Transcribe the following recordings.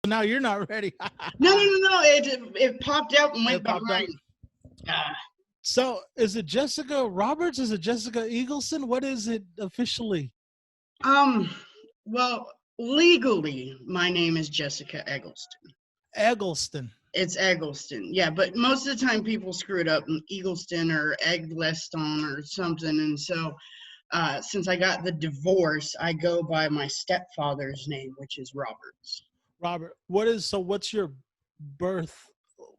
Now you're not ready. No. It popped out and went It popped behind. out. Ah. So is it Jessica Roberts? Is it Jessica Eagleson? What is it officially? Well, legally, my name is Jessica Eggleston. Eggleston. It's Eggleston, yeah, but most of the time people screw it up, Eagleston or Eggleston or something, and so since I got the divorce, I go by my stepfather's name, which is Roberts. Robert. What's your birth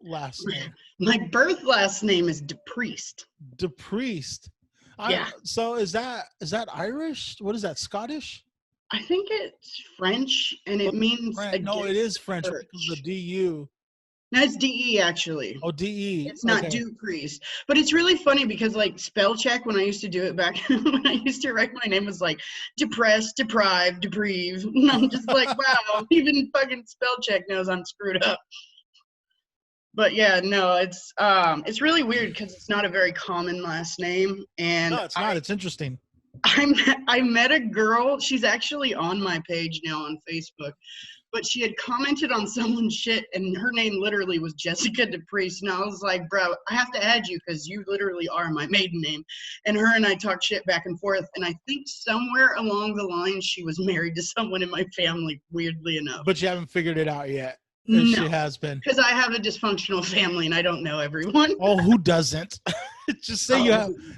last name? My birth last name is DePriest. DePriest. Yeah. So is that Irish? What is that? Scottish? I think it's French, and it means No, it is French church. because of the DU. No, it's DE actually. Oh, DE. It's not DuPriest. But it's really funny because like spell check when I used to do it back when I used to write my name was like depressed, deprived, deprive. And I'm just like, wow, even fucking spell check knows I'm screwed up. But yeah, no, it's really weird because it's not a very common last name. And No, it's not. It's interesting. I met a girl, she's actually on my page now on Facebook, but she had commented on someone's shit and her name literally was Jessica DePriest. And I was like, bro, I have to add you because you literally are my maiden name. And her and I talked shit back and forth. And I think somewhere along the line, she was married to someone in my family, weirdly enough. But you haven't figured it out yet. No, she has been. Because I have a dysfunctional family and I don't know everyone. Oh, who doesn't? Just say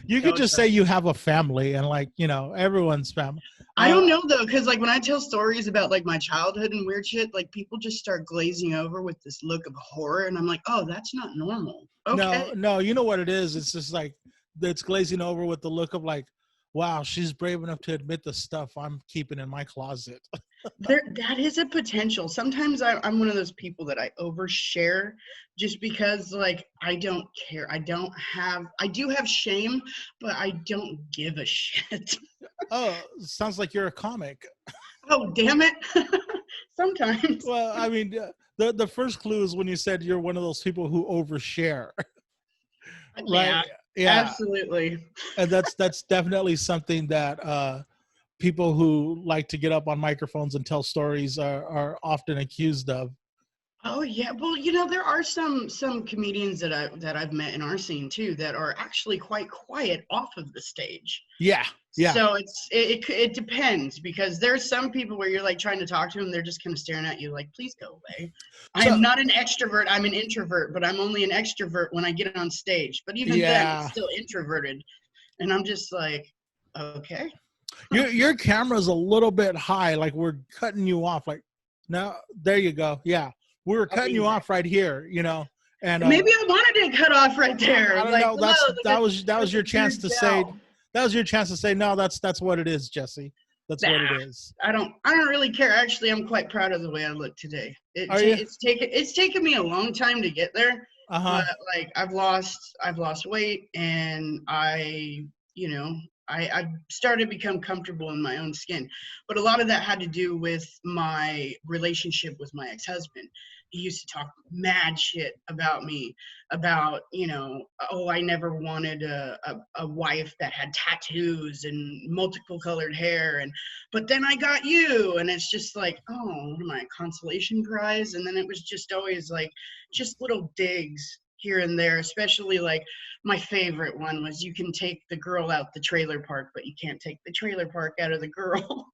you could just say you have a family and like, everyone's family. I don't know though, because like when I tell stories about like my childhood and weird shit, like people just start glazing over with this look of horror, and I'm like, oh, that's not normal. Okay. No, you know what it is? It's just like it's glazing over with the look of like, wow, she's brave enough to admit the stuff I'm keeping in my closet. That is a potential. Sometimes I'm one of those people that I overshare just because like I don't care. I do have shame, but I don't give a shit. Oh, sounds like you're a comic. Oh, damn it. Sometimes. Well, I mean, the first clue is when you said you're one of those people who overshare. Right? Yeah, absolutely. And that's definitely something that people who like to get up on microphones and tell stories are often accused of. Oh yeah, well, there are some comedians that I've met in our scene too that are actually quite quiet off of the stage. Yeah. So it depends because there's some people where you're like trying to talk to them, they're just kind of staring at you like, please go away. I'm not an extrovert, I'm an introvert, but I'm only an extrovert when I get on stage. But even then, I'm still introverted, and I'm just like, okay. Your camera's a little bit high, like we're cutting you off. Like, no, there you go. Yeah. We were cutting you off right here, and maybe I wanted it cut off right there. I don't know. That was your chance to say. That was your chance to say no. That's what it is, Jesse. That's what it is. I don't really care. Actually, I'm quite proud of the way I look today. It's taken me a long time to get there. But like I've lost weight, and I started to become comfortable in my own skin. But a lot of that had to do with my relationship with my ex-husband. He used to talk mad shit about me, about, I never wanted a wife that had tattoos and multiple colored hair. But then I got you. And it's just like, oh, what am I, a consolation prize? And then it was just always like, just little digs here and there, especially like my favorite one was you can take the girl out the trailer park, but you can't take the trailer park out of the girl.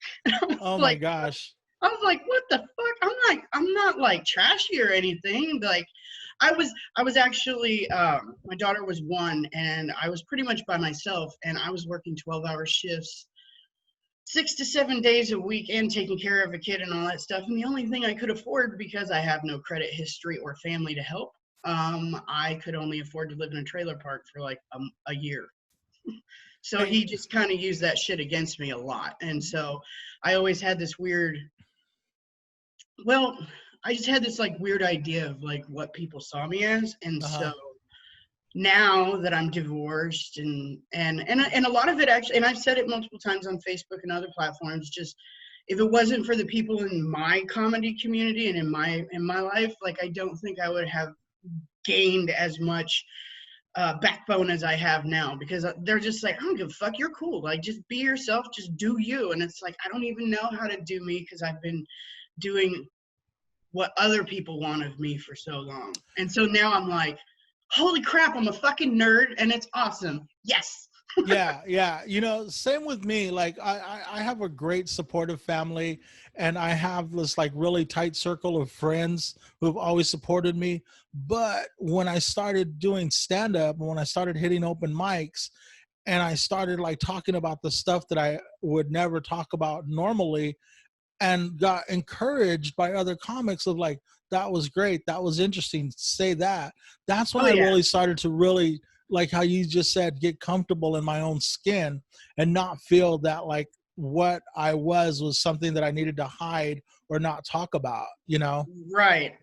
Oh my gosh. I was like, what the fuck? I'm not like trashy or anything. Like I was actually, my daughter was 1 and I was pretty much by myself and I was working 12-hour shifts, 6 to 7 days a week and taking care of a kid and all that stuff. And the only thing I could afford, because I have no credit history or family to help, I could only afford to live in a trailer park for like a year. So he just kind of used that shit against me a lot. And so I always had this I just had this like weird idea of like what people saw me as. And so now that I'm divorced and a lot of it actually, and I've said it multiple times on Facebook and other platforms, just if it wasn't for the people in my comedy community and in my life, like I don't think I would have gained as much backbone as I have now, because they're just like, I don't give a fuck, you're cool, like just be yourself, just do you. And it's like I don't even know how to do me because I've been doing what other people want of me for so long. And so now I'm like, holy crap, I'm a fucking nerd and it's awesome. Yes. Yeah. You know, same with me. Like I have a great supportive family, and I have this like really tight circle of friends who've always supported me. But when I started doing stand up and when I started hitting open mics and I started like talking about the stuff that I would never talk about normally, and got encouraged by other comics of like, that was great, that was interesting, say that. That's when Oh I yeah. really started to really, like how you just said, get comfortable in my own skin and not feel that like what I was something that I needed to hide or not talk about, you know? Right.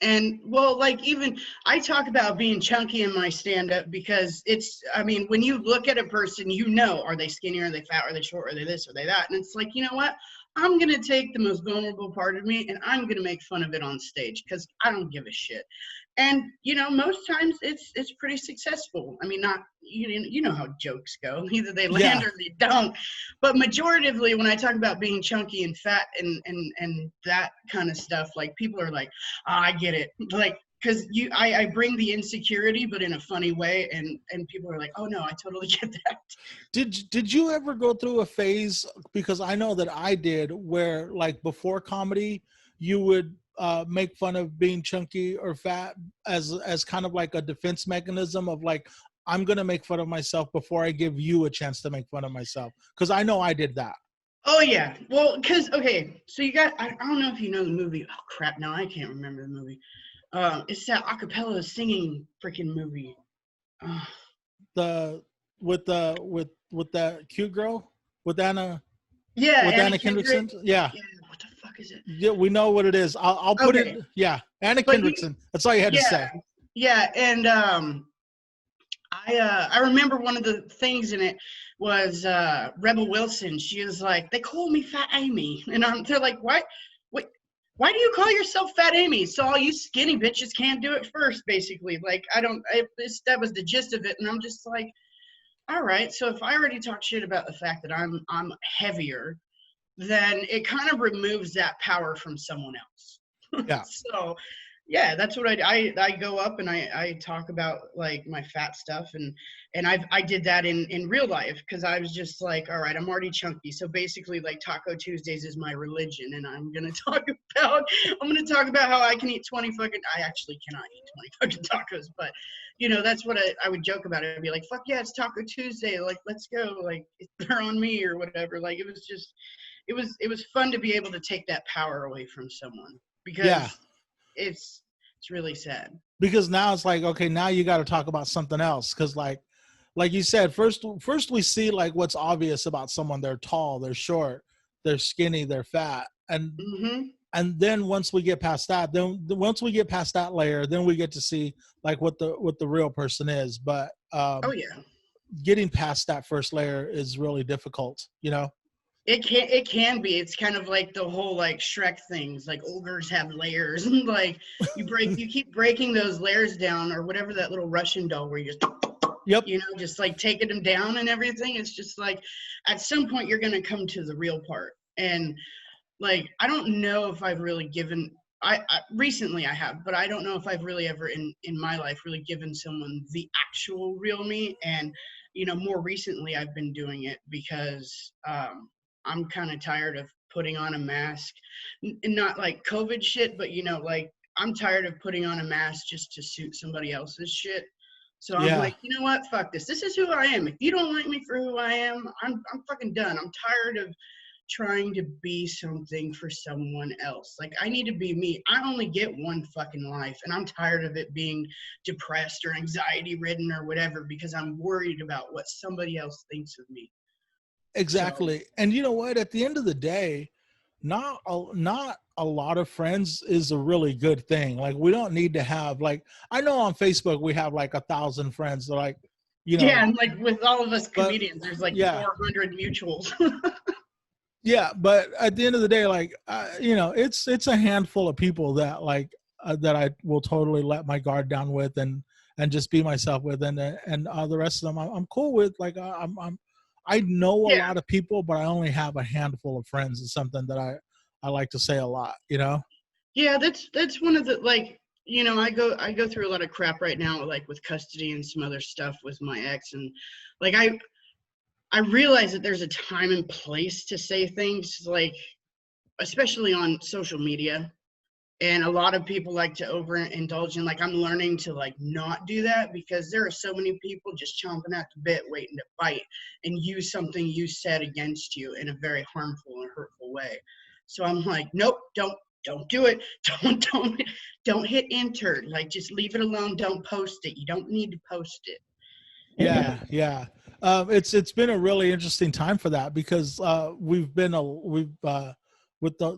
And well, like even I talk about being chunky in my stand up because it's, I mean, when you look at a person, you know, are they skinny, are they fat, are they short, are they this, are they that? And it's like, you know what? I'm going to take the most vulnerable part of me and I'm going to make fun of it on stage because I don't give a shit. And, you know, most times it's pretty successful. I mean, not, you know how jokes go. Either they land or they don't. But majoritively, when I talk about being chunky and fat and that kind of stuff, like people are like, oh, I get it. Like, because I bring the insecurity, but in a funny way, and people are like, oh no, I totally get that. Did you ever go through a phase, because I know that I did, where like before comedy you would make fun of being chunky or fat as kind of like a defense mechanism of like, I'm gonna make fun of myself before I give you a chance to make fun of myself, because I know I did that. Oh yeah, well, because okay, so you got, I don't know if you know the movie. Oh crap, now I can't remember the movie. It's that acapella singing freaking movie. The with that cute girl with Anna, Yeah, with Anna Anna Kendrick. Kendrickson. Yeah. Yeah, what the fuck is it? Yeah, we know what it is. I'll put Okay, it. Yeah, Anna but Kendrickson. That's all you had to yeah, say. yeah, and I remember one of the things in it was Rebel Wilson. She was like, they call me Fat Amy, and they're like, what? Why do you call yourself Fat Amy? So all you skinny bitches can't do it first, basically. Like that was the gist of it, and I'm just like, all right. So if I already talk shit about the fact that I'm heavier, then it kind of removes that power from someone else. Yeah. So yeah, that's what I go up and I talk about like my fat stuff, and I did that in real life because I was just like, all right, I'm already chunky, so basically like Taco Tuesdays is my religion, and I'm gonna talk about how I can eat 20 fucking, I actually cannot eat 20 fucking tacos, but you know, that's what I would joke about it. I'd be like, fuck yeah, it's Taco Tuesday, like let's go, like they're on me or whatever. Like it was fun to be able to take that power away from someone because Yeah. it's really sad. Because now it's like, okay, now you got to talk about something else. Because like you said, first we see like what's obvious about someone. They're tall, they're short, they're skinny, they're fat, and then once we get past that, then once we get past that layer, then we get to see like what the real person is. But Oh yeah, getting past that first layer is really difficult, you know. it can be. It's kind of like the whole like Shrek things. Like ogres have layers, and like you keep breaking those layers down, or whatever that little Russian doll where you just Yep. you know, just like taking them down and everything. It's just like at some point you're gonna come to the real part. And like I don't know if I've really given. I recently I have, but I don't know if I've really ever in my life really given someone the actual real me. And you know, more recently I've been doing it because I'm kind of tired of putting on a mask, not like COVID shit, but you know, like I'm tired of putting on a mask just to suit somebody else's shit. So I'm Yeah. like, you know what? Fuck this. This is who I am. If you don't like me for who I am, I'm fucking done. I'm tired of trying to be something for someone else. Like I need to be me. I only get one fucking life, and I'm tired of it being depressed or anxiety ridden or whatever because I'm worried about what somebody else thinks of me. Exactly. So, And you know what? At the end of the day, not a lot of friends is a really good thing. Like we don't need to have like, I know on Facebook we have like 1,000 friends. They're like, you know, yeah, and like with all of us but comedians, there's like yeah, 400 mutuals. yeah. But at the end of the day, like, you know, it's a handful of people that like that I will totally let my guard down with and just be myself with, and the rest of them I'm cool with. Like I know a Yeah. lot of people, but I only have a handful of friends. Is something that I like to say a lot, you know? Yeah, that's one of the, like, you know, I go through a lot of crap right now, like with custody and some other stuff with my ex, and like I realize that there's a time and place to say things, like especially on social media. And a lot of people like to overindulge in, like, I'm learning to like not do that, because there are so many people just chomping at the bit waiting to fight and use something you said against you in a very harmful and hurtful way. So I'm like, nope, don't do it. Don't hit enter. Like, just leave it alone. Don't post it. You don't need to post it. Yeah. It's been a really interesting time for that, because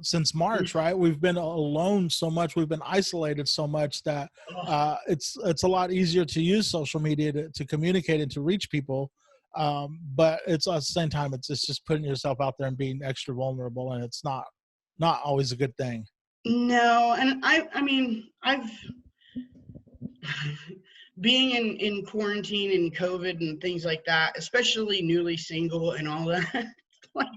since March, right? We've been alone so much. We've been isolated so much that it's a lot easier to use social media to communicate and to reach people. But it's at the same time, it's just putting yourself out there and being extra vulnerable, and it's not always a good thing. No, and I mean, I've being in quarantine and COVID and things like that, especially newly single and all that. Like,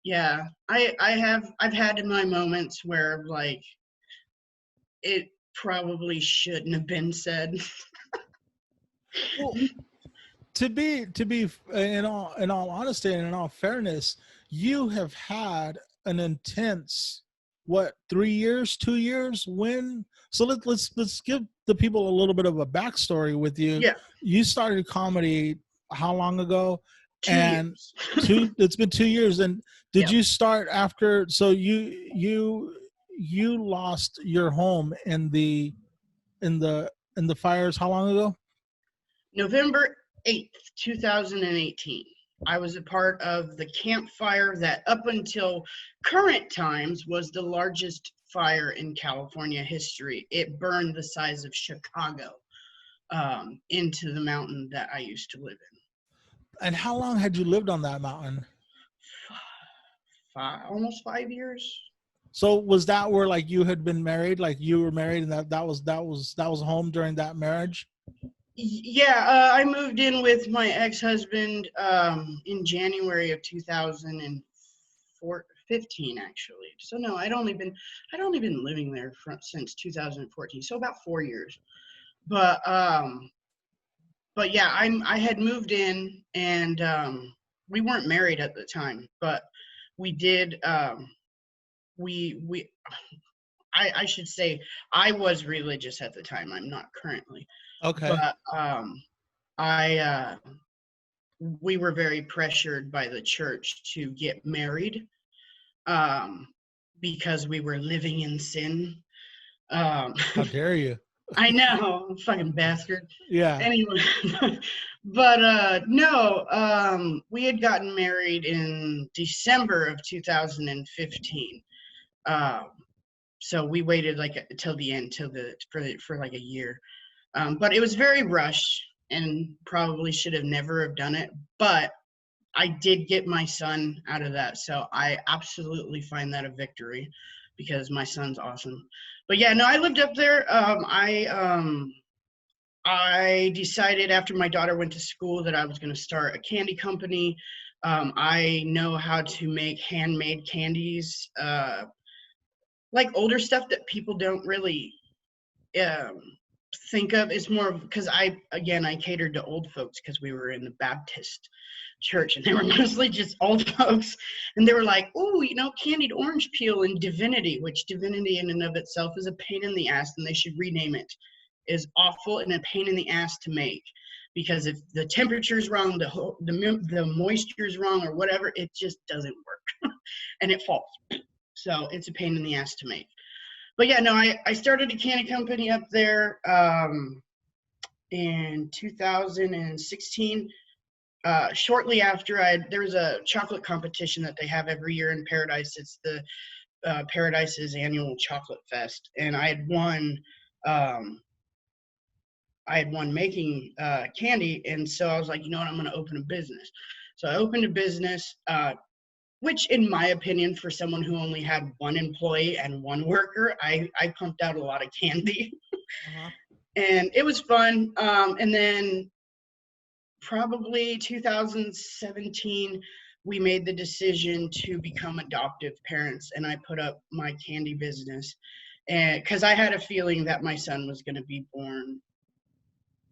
yeah, I've had my moments where like it probably shouldn't have been said. Well, to be in all honesty and in all fairness, you have had an intense, what, 3 years, 2 years? When So let's give the people a little bit of a backstory with you. Yeah, You started comedy how long ago? 2 years. It's been 2 years. And did Yep. you start after? So you lost your home in the fires how long ago? November 8th, 2018. I was a part of the campfire that, up until current times, was the largest fire in California history. It burned the size of Chicago into the mountain that I used to live in. And how long had you lived on that mountain? Almost 5 years. So was that where, like, you had been married, like you were married, and that was home during that marriage? Yeah, I moved in with my ex-husband in January of 2015, actually. So no, I'd only been living there since 2014, so about 4 years. But yeah, I had moved in, and we weren't married at the time, but we did. We I should say I was religious at the time. I'm not currently, Okay. but I we were very pressured by the church to get married, um, because we were living in sin. Um, How dare you? I know, fucking bastard. Yeah. Anyway, but no, we had gotten married in December of 2015. Um, so we waited like till the end, for like a year. But it was very rushed, and probably should have never have done it. But I did get my son out of that, so I absolutely find that a victory, because my son's awesome. But yeah, no, I lived up there. I decided after my daughter went to school that I was going to start a candy company. I know how to make handmade candies, like older stuff that people don't really um, think of. It's more because I catered to old folks, because we were in the Baptist church, and they were mostly just old folks, and they were like, oh, candied orange peel and divinity, which divinity in and of itself is a pain in the ass, and they should rename it, is awful and a pain in the ass to make, because if the temperature's wrong, the moisture's wrong, or whatever, it just doesn't work. And it falls. So it's a pain in the ass to make. But yeah, no, I started a candy company up there in 2016. Shortly after, there was a chocolate competition that they have every year in Paradise. It's the Paradise's annual chocolate fest, and I had won. Making candy, and so I was like, you know what, I'm going to open a business. So I opened a business, which, in my opinion, for someone who only had one employee and one worker, I pumped out a lot of candy. Uh-huh. And it was fun. And then probably 2017, we made the decision to become adoptive parents, and I put up my candy business. And because I had a feeling that my son was going to be born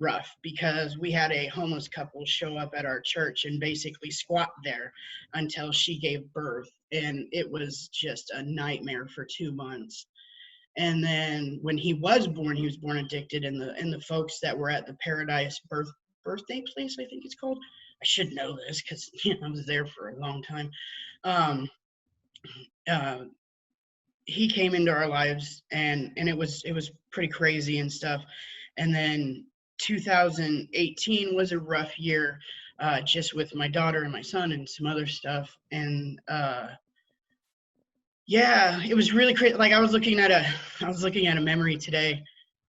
rough, because we had a homeless couple show up at our church and basically squat there until she gave birth, and it was just a nightmare for 2 months. And then when he was born addicted, and the folks that were at the Paradise birthday place, I think it's called. I should know this because I was there for a long time. Um, uh, he came into our lives, and it was pretty crazy and stuff. And then 2018 was a rough year, just with my daughter and my son and some other stuff. And yeah, it was really crazy. Like I was looking at a memory today,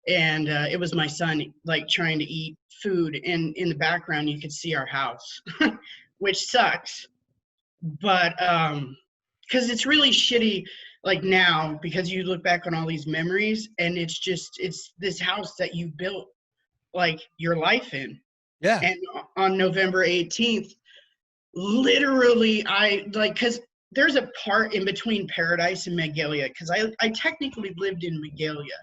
and it was my son like trying to eat food, and in the background you could see our house, which sucks. But because it's really shitty like now, because you look back on all these memories, and it's this house that you built like your life in. Yeah. And on November 18th, literally, I like, because there's a part in between Paradise and Magalia, because I technically lived in Magalia,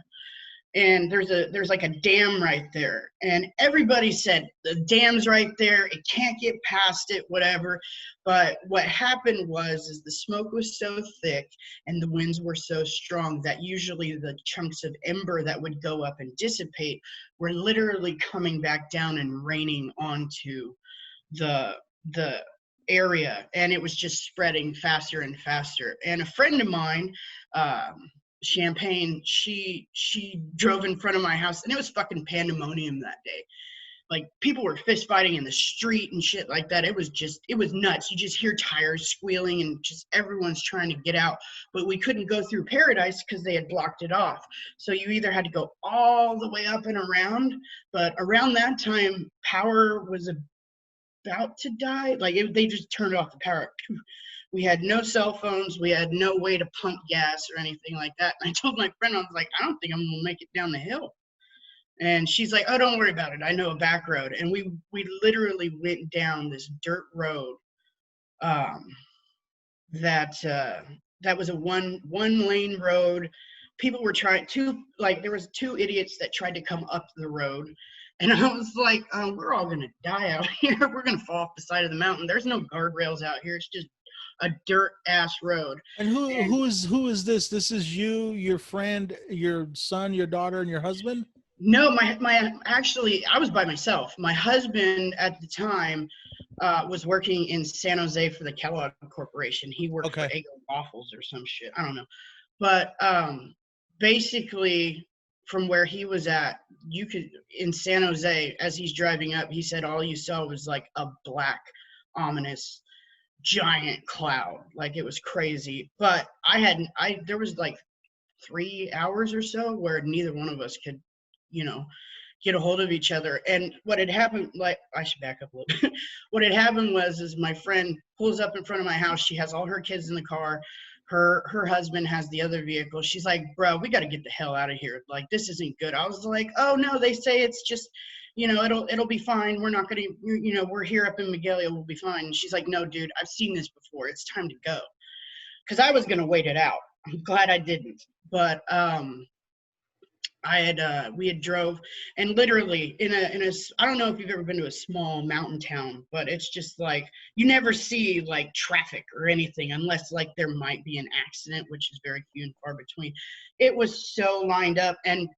and there's like a dam right there, and everybody said the dam's right there, it can't get past it, whatever. But what happened is the smoke was so thick and the winds were so strong that usually the chunks of ember that would go up and dissipate were literally coming back down and raining onto the area, and it was just spreading faster and faster. And a friend of mine, Champagne, she drove in front of my house, and it was fucking pandemonium that day. Like people were fist fighting in the street and shit like that. It was nuts. You just hear tires squealing and just everyone's trying to get out. But we couldn't go through Paradise because they had blocked it off. So you either had to go all the way up and around. But around that time, power was about to die. Like they just turned off the power. We had no cell phones. We had no way to pump gas or anything like that. And I told my friend, I was like, I don't think I'm gonna make it down the hill. And she's like, oh, don't worry about it, I know a back road. And we literally went down this dirt road, that was a one lane road. People were trying to, like, there was two idiots that tried to come up the road, and I was like, we're all gonna die out here. We're gonna fall off the side of the mountain. There's no guardrails out here. It's just a dirt ass road. And who is this? This is you, your friend, your son, your daughter, and your husband? No, actually, I was by myself. My husband at the time was working in San Jose for the Kellogg Corporation. He worked for Eggo Waffles or some shit. I don't know. But basically, from where he was at, you could, in San Jose, as he's driving up, he said all you saw was like a black, ominous, giant cloud. Like it was crazy. But there was like 3 hours or so where neither one of us could, get a hold of each other. And what had happened, like, I should back up a little bit. What had happened is my friend pulls up in front of my house. She has all her kids in the car. Her husband has the other vehicle. She's like, bro, we got to get the hell out of here. Like, this isn't good. I was like, oh no, they say it's just, it'll be fine. We're not going to, we're here up in Magalia. We'll be fine. And she's like, no, dude, I've seen this before. It's time to go. Cause I was going to wait it out. I'm glad I didn't. But, we had drove, and literally in a I don't know if you've ever been to a small mountain town, but it's just like you never see like traffic or anything unless like there might be an accident, which is very few and far between. It was so lined up, and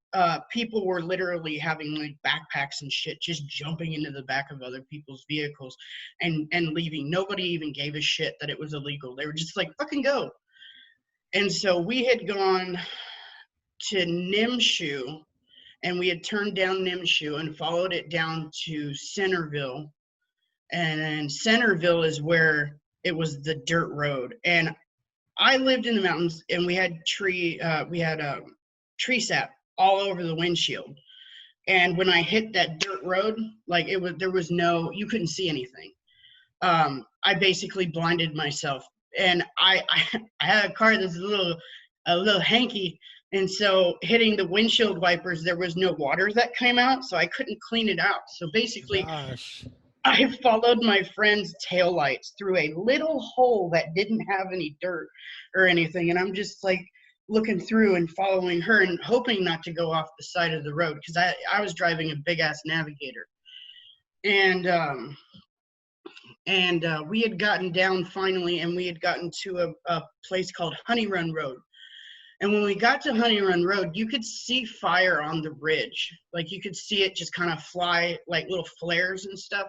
people were literally having like backpacks and shit, just jumping into the back of other people's vehicles and leaving. Nobody even gave a shit that it was illegal. They were just like, fucking go. And so we had gone to Nimshu, and we had turned down Nimshu and followed it down to Centerville. And then Centerville is where it was the dirt road. And I lived in the mountains, and we had tree sap all over the windshield. And when I hit that dirt road, like there was you couldn't see anything. I basically blinded myself, and I had a car that's a little hanky. And so hitting the windshield wipers, there was no water that came out, so I couldn't clean it out. So basically, I followed my friend's taillights through a little hole that didn't have any dirt or anything. And I'm just like looking through and following her and hoping not to go off the side of the road, because I was driving a big ass Navigator. And we had gotten down finally, and we had gotten to a place called Honey Run Road. And when we got to Honey Run Road, you could see fire on the ridge. Like, you could see it just kind of fly, like little flares and stuff.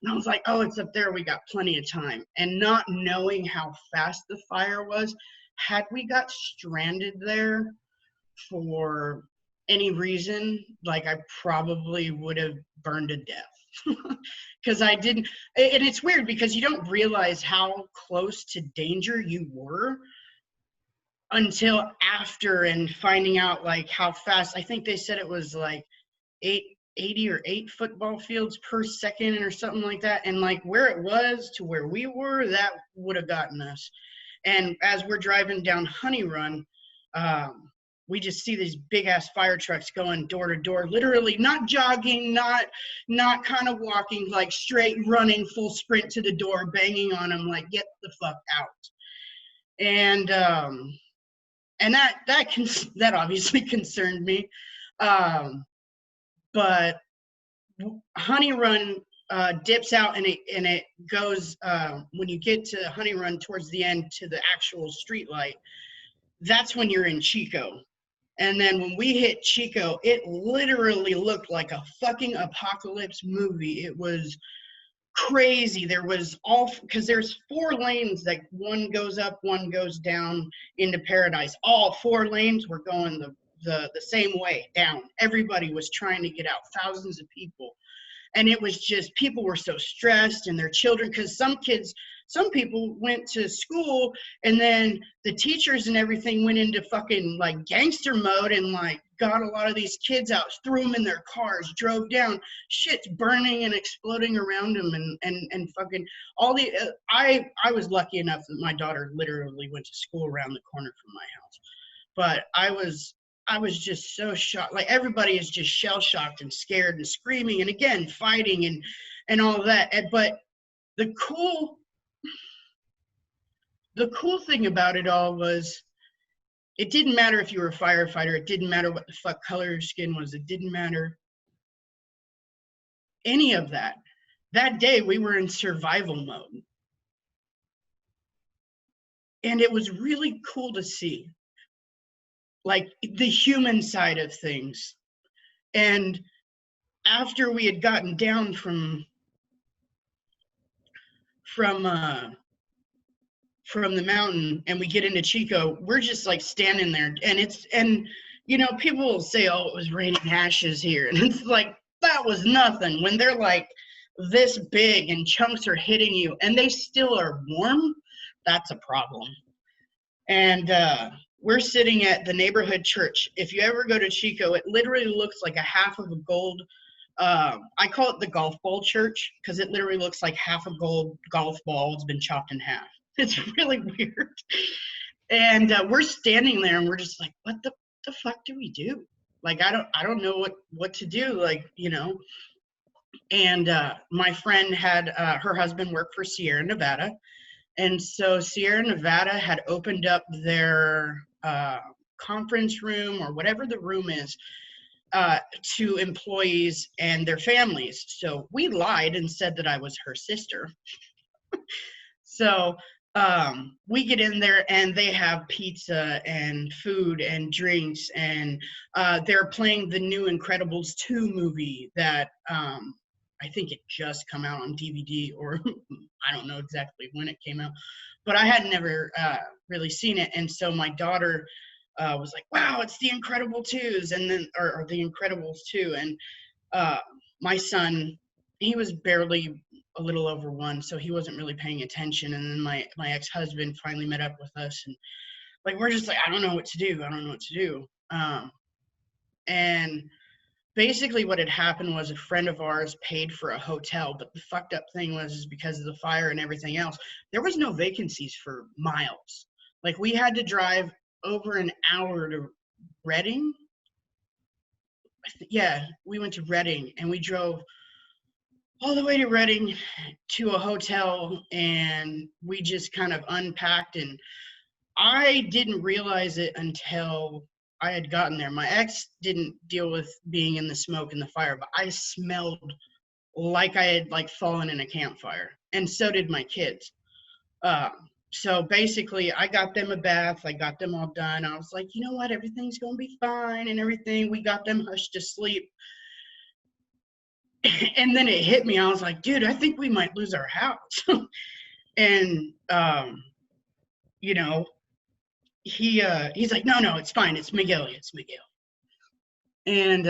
And I was like, oh, it's up there. We got plenty of time. And not knowing how fast the fire was, had we got stranded there for any reason, like, I probably would have burned to death. Because I didn't, and it's weird because you don't realize how close to danger you were until after, and finding out like how fast. I think they said it was like 80 or 8 football fields per second or something like that. And like where it was to where we were, that would have gotten us. And as we're driving down Honey Run, we just see these big ass fire trucks going door to door, literally not jogging, not kind of walking, like straight running full sprint to the door, banging on them like, get the fuck out. And that obviously concerned me. But Honey Run dips out, and it goes, when you get to Honey Run towards the end to the actual street light, that's when you're in Chico. And then when we hit Chico, it literally looked like a fucking apocalypse movie. It was crazy. There was because there's 4 lanes, that one goes up, one goes down into Paradise. All 4 lanes were going the same way down. Everybody was trying to get out, thousands of people. And it was just, people were so stressed, and their children, because some people went to school, and then the teachers and everything went into fucking like gangster mode, and like got a lot of these kids out, threw them in their cars, drove down, shit's burning and exploding around them, and fucking all the, I was lucky enough that my daughter literally went to school around the corner from my house. But I was just so shocked. Like, everybody is just shell shocked and scared and screaming, and again, fighting and all of that. But the cool thing about it all was, it didn't matter if you were a firefighter. It didn't matter what the fuck color your skin was. It didn't matter any of that. That day we were in survival mode. And it was really cool to see, like, the human side of things. And after we had gotten down from the mountain and we get into Chico, we're just like standing there, and you know, people will say, oh, it was raining ashes here, and it's like, that was nothing when they're like this big and chunks are hitting you and they still are warm. That's a problem. And we're sitting at the neighborhood church. If you ever go to Chico, it literally looks like a half of a gold, I call it the golf ball church, because it literally looks like half a gold golf ball has been chopped in half. It's really weird. And we're standing there, and we're just like, what the fuck do we do? Like, I don't know what to do, like, you know. And my friend had her husband work for Sierra Nevada. And so Sierra Nevada had opened up their conference room, or whatever the room is, to employees and their families. So we lied and said that I was her sister. So we get in there, and they have pizza and food and drinks, and they're playing the new Incredibles 2 movie that I think it just come out on DVD, or I don't know exactly when it came out, but I had never really seen it. And so my daughter was like, wow, it's the Incredible 2s, and then, or the Incredibles 2. And my son, he was barely a little over 1, so he wasn't really paying attention. And then my ex-husband finally met up with us, and like, we're just like, I don't know what to do. And basically what had happened was, a friend of ours paid for a hotel, but the fucked up thing was, is because of the fire and everything else, there was no vacancies for miles. Like, we had to drive over an hour to Redding. Yeah, we went to Redding, and we drove all the way to Redding to a hotel, and we just kind of unpacked, and I didn't realize it until I had gotten there. My ex didn't deal with being in the smoke and the fire, but I smelled like I had like fallen in a campfire, and so did my kids. Uh, so basically, I got them a bath. I got them all done. I was like, you know what, everything's gonna be fine and everything. We got them hushed to sleep, and then it hit me. I was like, dude, I think we might lose our house. And you know, he's like, no, it's fine. It's Miguel. It's Miguel. And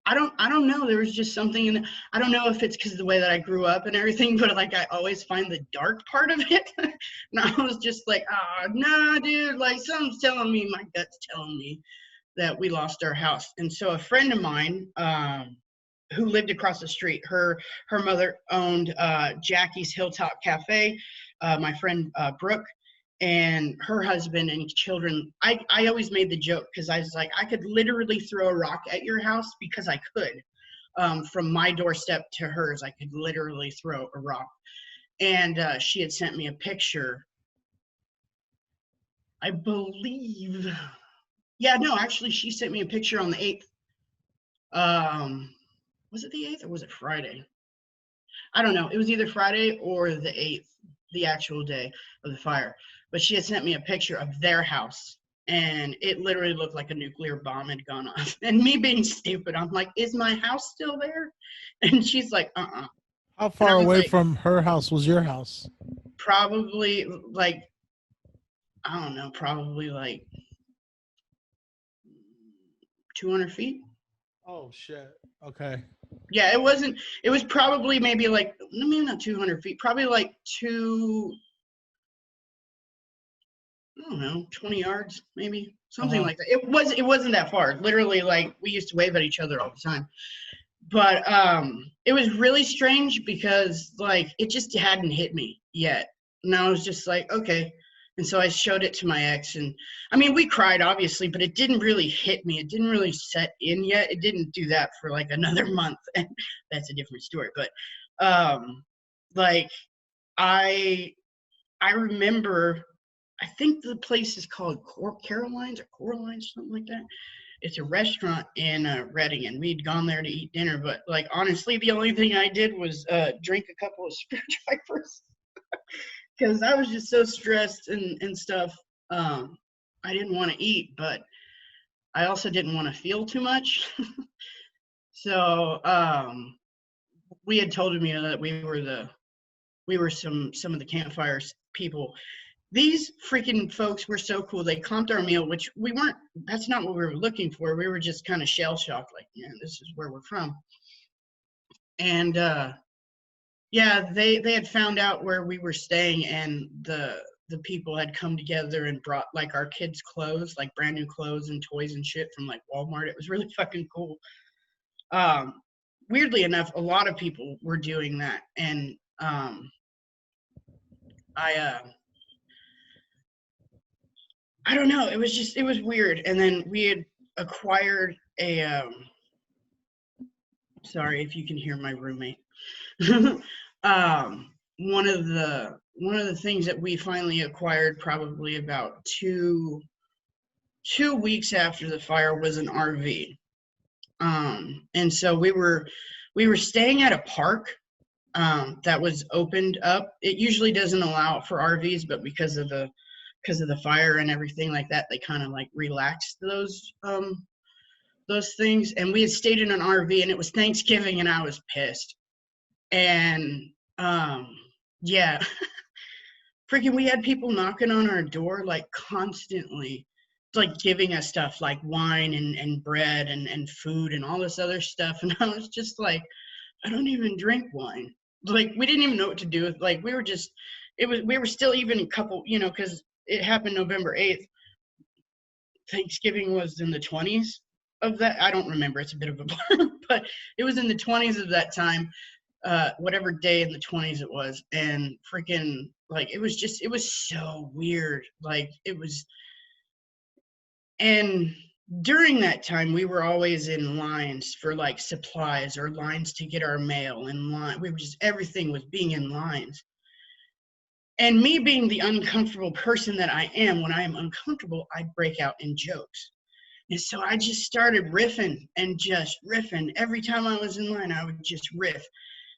I don't know. There was just something in it. I don't know if it's because of the way that I grew up and everything, but like I always find the dark part of it. And I was just like, oh, nah, dude, like something's telling me, my gut's telling me that we lost our house. And so a friend of mine who lived across the street, her mother owned Jackie's Hilltop Cafe, my friend Brooke, and her husband and children. I always made the joke because I was like, I could literally throw a rock at your house because I could. From my doorstep to hers, I could literally throw a rock. And she had sent me a picture, I believe. Yeah, no, actually, she sent me a picture on the 8th. Was it the 8th or was it Friday? I don't know. It was either Friday or the 8th, the actual day of the fire. But she had sent me a picture of their house, and it literally looked like a nuclear bomb had gone off. And me being stupid, I'm like, is my house still there? And she's like, uh-uh. How far away from her house was your house? Probably like, I don't know, probably like 200 feet. Oh, shit. Okay. Yeah, it was probably maybe like, maybe not 200 feet, probably like I don't know, 20 yards, maybe something like that. It wasn't that far. Literally, like we used to wave at each other all the time. But it was really strange because like it just hadn't hit me yet. And I was just like, okay. And so I showed it to my ex, and I mean, we cried obviously, but it didn't really hit me. It didn't really set in yet. It didn't do that for like another month, and that's a different story. But like I remember, I think the place is called Caroline's or Coraline's, something like that. It's a restaurant in Reading, and we'd gone there to eat dinner. But like honestly, the only thing I did was drink a couple of screwdrivers because I was just so stressed and stuff. I didn't want to eat, but I also didn't want to feel too much. So we had told me that we were some of the campfire people. These freaking folks were so cool. They comped our meal, which we weren't, that's not what we were looking for. We were just kind of shell shocked, like, yeah, this is where we're from. And yeah, they had found out where we were staying, and the people had come together and brought like our kids' clothes, like brand new clothes and toys and shit from like Walmart. It was really fucking cool. Weirdly enough, a lot of people were doing that. And I don't know. It was weird. And then we had acquired a, sorry if you can hear my roommate. One of the things that we finally acquired probably about two weeks after the fire was an RV. And so we were staying at a park that was opened up. It usually doesn't allow for RVs, but because of the fire and everything like that, they kind of like relaxed those things. And we had stayed in an RV, and it was Thanksgiving, and I was pissed. And yeah, freaking, we had people knocking on our door like constantly, like giving us stuff like wine and bread and food and all this other stuff. And I was just like, I don't even drink wine. Like we didn't even know what to do with, like we were still even a couple, because it happened November 8th. Thanksgiving was in the 20s of that. I don't remember. It's a bit of a blur, but it was in the 20s of that time, whatever day in the 20s it was. And freaking, like, it was so weird. Like it was, and during that time, we were always in lines for like supplies or lines to get our mail in line. Everything was being in lines. And me being the uncomfortable person that I am, when I am uncomfortable, I break out in jokes. And so I just started riffing and just riffing. Every time I was in line, I would just riff.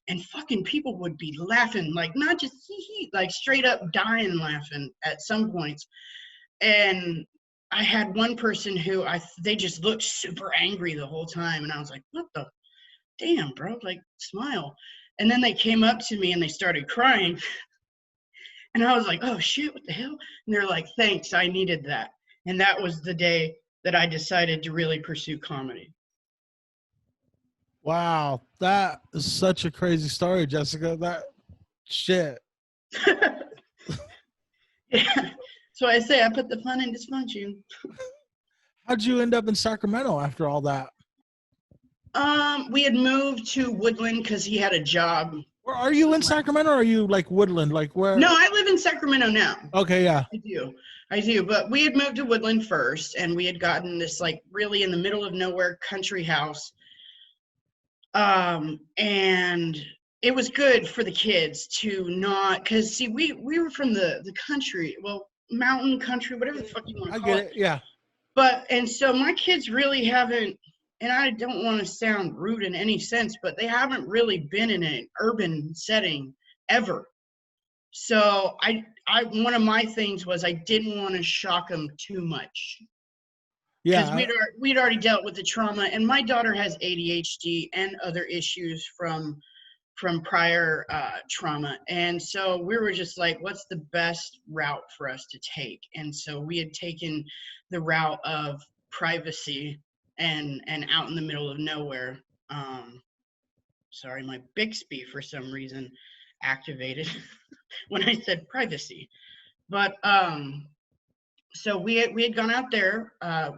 And fucking people would be laughing, like not just hee hee, like straight up dying laughing at some points. And I had one person who they just looked super angry the whole time. And I was like, what the damn, bro? Like, smile. And then they came up to me and they started crying. And I was like, oh shit, what the hell? And they're like, thanks, I needed that. And that was the day that I decided to really pursue comedy. Wow, that is such a crazy story, Jessica. That shit. Yeah. So I say I put the fun in dysfunction. How'd you end up in Sacramento after all that? We had moved to Woodland because he had a job. Where are you in Sacramento, or are you like Woodland? Like where? No, I live in Sacramento now. Okay, yeah. I do. But we had moved to Woodland first, and we had gotten this like really in the middle of nowhere country house. And it was good for the kids to not, because see, we were from the country, well, mountain country, whatever the fuck you want to call it. I get it, yeah. But, and so my kids really haven't, and I don't want to sound rude in any sense, but they haven't really been in an urban setting ever. So one of my things was I didn't want to shock them too much. Yeah, because we'd already dealt with the trauma, and my daughter has ADHD and other issues from prior trauma, and so we were just like, what's the best route for us to take? And so we had taken the route of privacy and out in the middle of nowhere. Sorry, my Bixby for some reason activated when I said privacy, but so we had gone out there.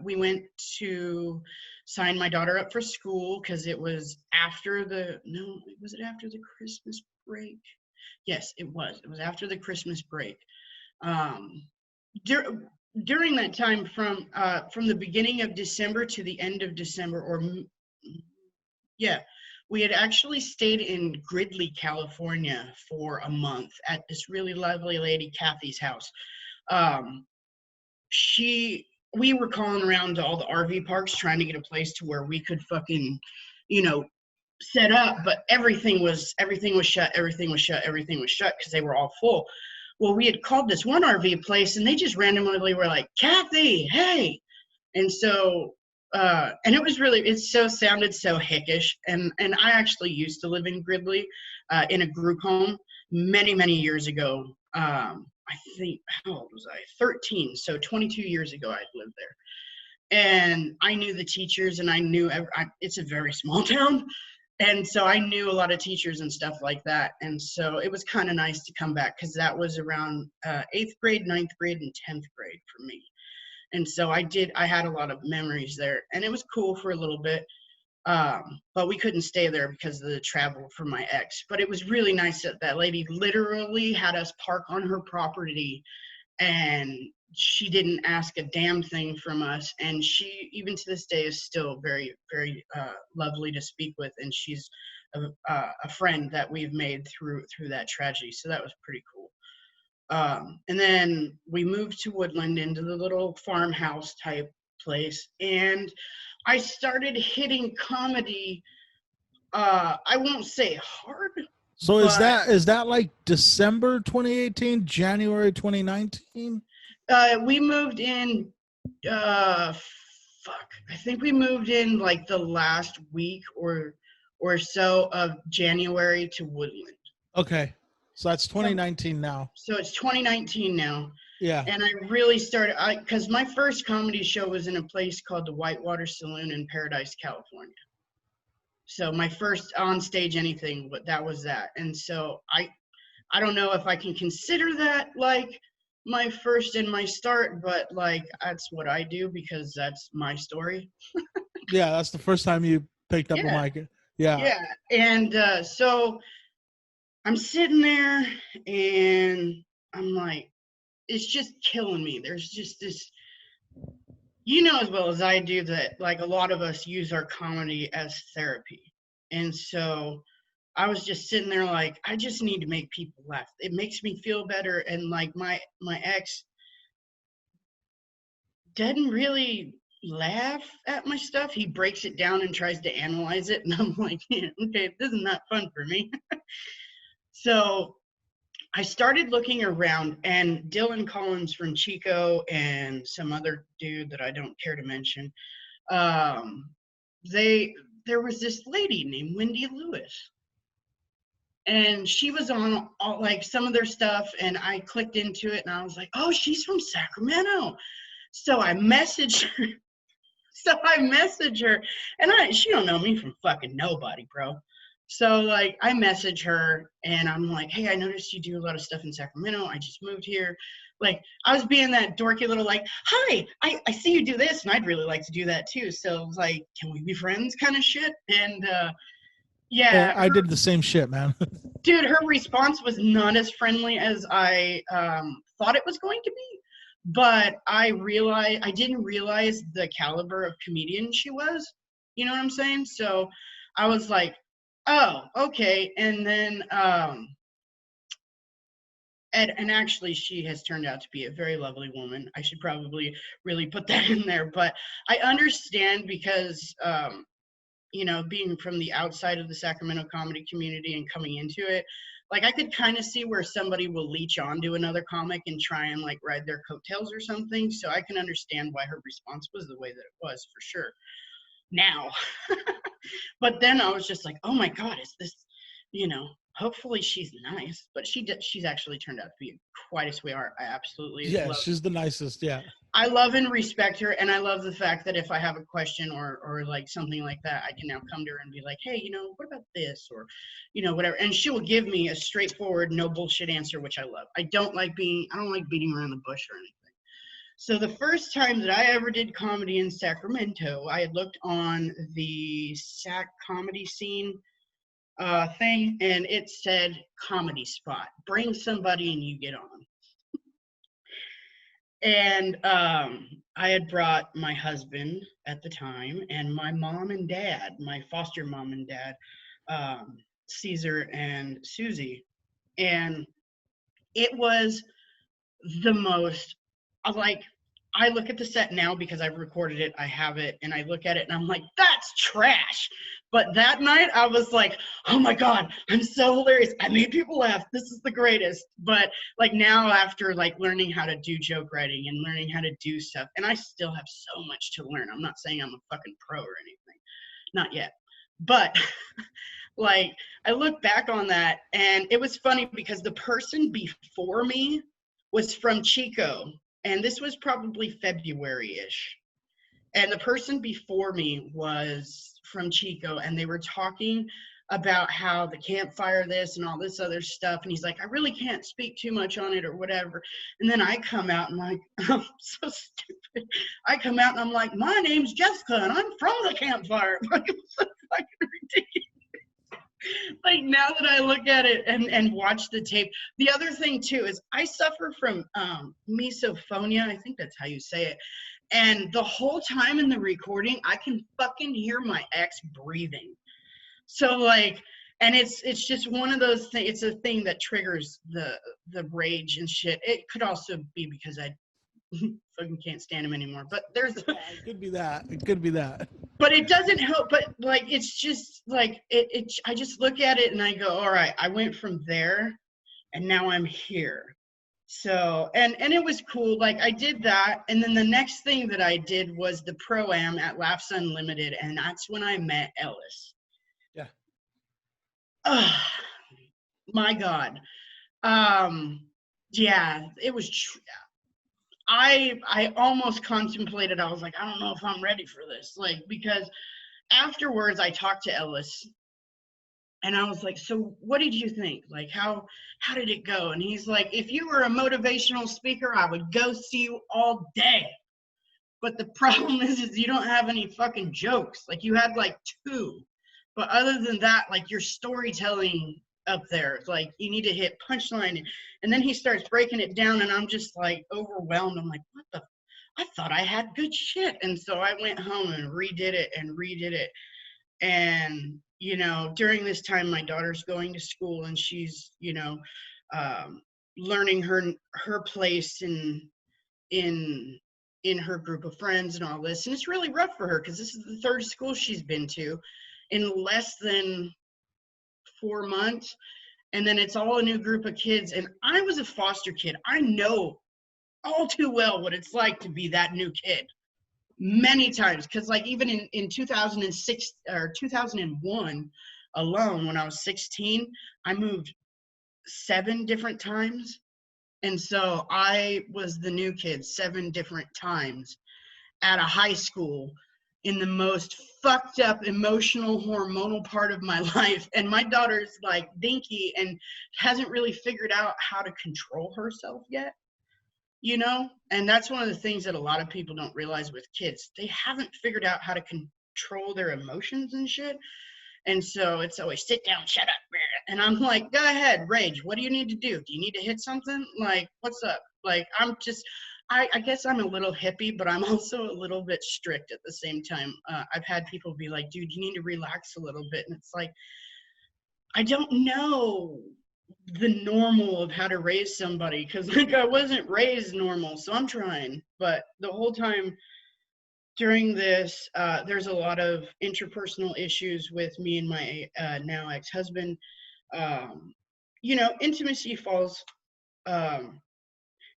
We went to sign my daughter up for school because it was after was it after the Christmas break? Yes, it was. It was after the Christmas break. During that time, from the beginning of December to the end of December, we had actually stayed in Gridley, California for a month at this really lovely lady, Kathy's house. We were calling around to all the RV parks trying to get a place to where we could fucking, set up, but everything was shut because they were all full. Well, we had called this one RV place and they just randomly were like, Kathy, hey. And so, and it sounded so hickish. And I actually used to live in Gridley in a group home many, many years ago. I think, how old was I? 13. So 22 years ago, I'd lived there. And I knew the teachers, and I knew, it's a very small town. And so I knew a lot of teachers and stuff like that. And so it was kind of nice to come back because that was around 8th grade, 9th grade, and 10th grade for me. And so I had a lot of memories there. And it was cool for a little bit. But we couldn't stay there because of the travel for my ex. But it was really nice that that lady literally had us park on her property, and she didn't ask a damn thing from us. And she, even to this day, is still very, very lovely to speak with. And she's a friend that we've made through that tragedy. So that was pretty cool. And then we moved to Woodland into the little farmhouse type place, and I started hitting comedy. I won't say hard. So is that like December 2018, January 2019? We moved in. I think we moved in like the last week or so of January to Woodland. Okay, so that's 2019 now. So it's 2019 now. Yeah. And I really started, because my first comedy show was in a place called the Whitewater Saloon in Paradise, California. So my first on stage anything, that was that. And so I don't know if I can consider that like my first and my start, but like that's what I do because that's my story. Yeah, that's the first time you picked up a mic. Yeah. Yeah. And so I'm sitting there and I'm like, it's just killing me. There's just this, as well as I do, that like a lot of us use our comedy as therapy. And so I was just sitting there like, I just need to make people laugh. It makes me feel better. And like my ex doesn't really laugh at my stuff. He breaks it down and tries to analyze it. And I'm like, yeah, okay, this is not fun for me. So I started looking around, and Dylan Collins from Chico and some other dude that I don't care to mention, there was this lady named Wendy Lewis, and she was on all, like some of their stuff, and I clicked into it, and I was like, oh, she's from Sacramento. So I messaged her. And she don't know me from fucking nobody, bro. So like I message her and I'm like, hey, I noticed you do a lot of stuff in Sacramento. I just moved here. Like I was being that dorky little like, hi, I see you do this and I'd really like to do that too. So it was like, can we be friends kind of shit? And yeah, I did the same shit, man. Dude, her response was not as friendly as I thought it was going to be. But I didn't realize the caliber of comedian she was. You know what I'm saying? So I was like, oh, okay. And then, and actually she has turned out to be a very lovely woman. I should probably really put that in there, but I understand because, you know, being from the outside of the Sacramento comedy community and coming into it, like I could kind of see where somebody will leech on to another comic and try and like ride their coattails or something. So I can understand why her response was the way that it was, for sure. Now, but then I was just like, oh my God, is this, you know, hopefully she's nice, but she's actually turned out to be quite a sweetheart. I absolutely love. She's the nicest. Yeah. I love and respect her, and I love the fact that if I have a question or like something like that, I can now come to her and be like, hey, you know, what about this, or, you know, whatever, and she will give me a straightforward, no bullshit answer, which I love. I don't like beating around the bush or anything. So the first time that I ever did comedy in Sacramento, I had looked on the Sac comedy scene thing, and it said comedy spot. Bring somebody and you get on. And I had brought my husband at the time and my mom and dad, my foster mom and dad, Caesar and Susie. And it was the most, like, I look at the set now because I've recorded it, I have it, and I look at it and I'm like, that's trash. But that night I was like, oh my God, I'm so hilarious. I made people laugh. This is the greatest. But like now after like learning how to do joke writing and learning how to do stuff, and I still have so much to learn. I'm not saying I'm a fucking pro or anything. Not yet. But like I look back on that and it was funny because the person before me was from Chico. And this was probably February-ish. And the person before me was from Chico, and they were talking about how the campfire this and all this other stuff. And he's like, I really can't speak too much on it or whatever. And then I come out and like, I'm so stupid. I come out and I'm like, my name's Jessica and I'm from the campfire. Like, it's so fucking ridiculous. Like now that I look at it and watch the tape, the other thing too is I suffer from misophonia. I think that's how you say it. And the whole time in the recording, I can fucking hear my ex breathing. So like, and it's just one of those things. It's a thing that triggers the rage and shit. It could also be because I fucking can't stand him anymore. But there's it could be that. It could be that. But it doesn't help. But like it's just like it I just look at it and I go, all right, I went from there and now I'm here. So and it was cool. Like I did that, and then the next thing that I did was the Pro-Am at Laughs Unlimited, and that's when I met Ellis. Yeah. Oh my God. Yeah, it was I almost contemplated, I was like, I don't know if I'm ready for this. Like, because afterwards I talked to Ellis and I was like, so what did you think? Like, how did it go? And he's like, if you were a motivational speaker, I would go see you all day. But the problem is you don't have any fucking jokes. Like you had like 2, but other than that, like your storytelling up there, it's like you need to hit punchline. And then he starts breaking it down and I'm just like overwhelmed. I'm like, what the, I thought I had good shit. And so I went home and redid it. And you know, during this time, my daughter's going to school and she's, you know, learning her place in in her group of friends and all this. And it's really rough for her because this is the third school she's been to in less than 4 months. And then it's all a new group of kids. And I was a foster kid. I know all too well what it's like to be that new kid many times. Because like even in 2006 or 2001 alone, when I was 16, I moved 7 different times. And so I was the new kid 7 different times at a high school in the most fucked up emotional hormonal part of my life. And my daughter's like dinky and hasn't really figured out how to control herself yet, you know? And that's one of the things that a lot of people don't realize with kids. They haven't figured out how to control their emotions and shit. And so it's always sit down, shut up. And I'm like, go ahead, rage. What do you need to do? Do you need to hit something? Like, what's up? Like, I guess I'm a little hippie, but I'm also a little bit strict at the same time. I've had people be like, dude, you need to relax a little bit. And it's like, I don't know the normal of how to raise somebody because like I wasn't raised normal. So I'm trying. But the whole time during this, there's a lot of interpersonal issues with me and my now ex-husband. You know, intimacy falls, and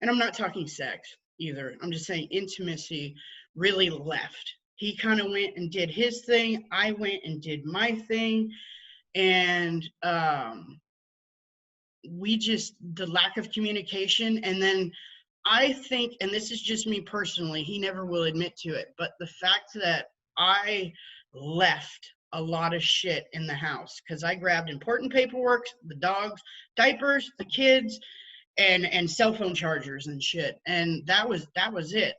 I'm not talking sex either. I'm just saying intimacy really left. He kind of went and did his thing. I went and did my thing. And the lack of communication. And then I think, and this is just me personally, he never will admit to it, but the fact that I left a lot of shit in the house because I grabbed important paperwork, the dogs, diapers, the kids, and cell phone chargers and shit. And that was it.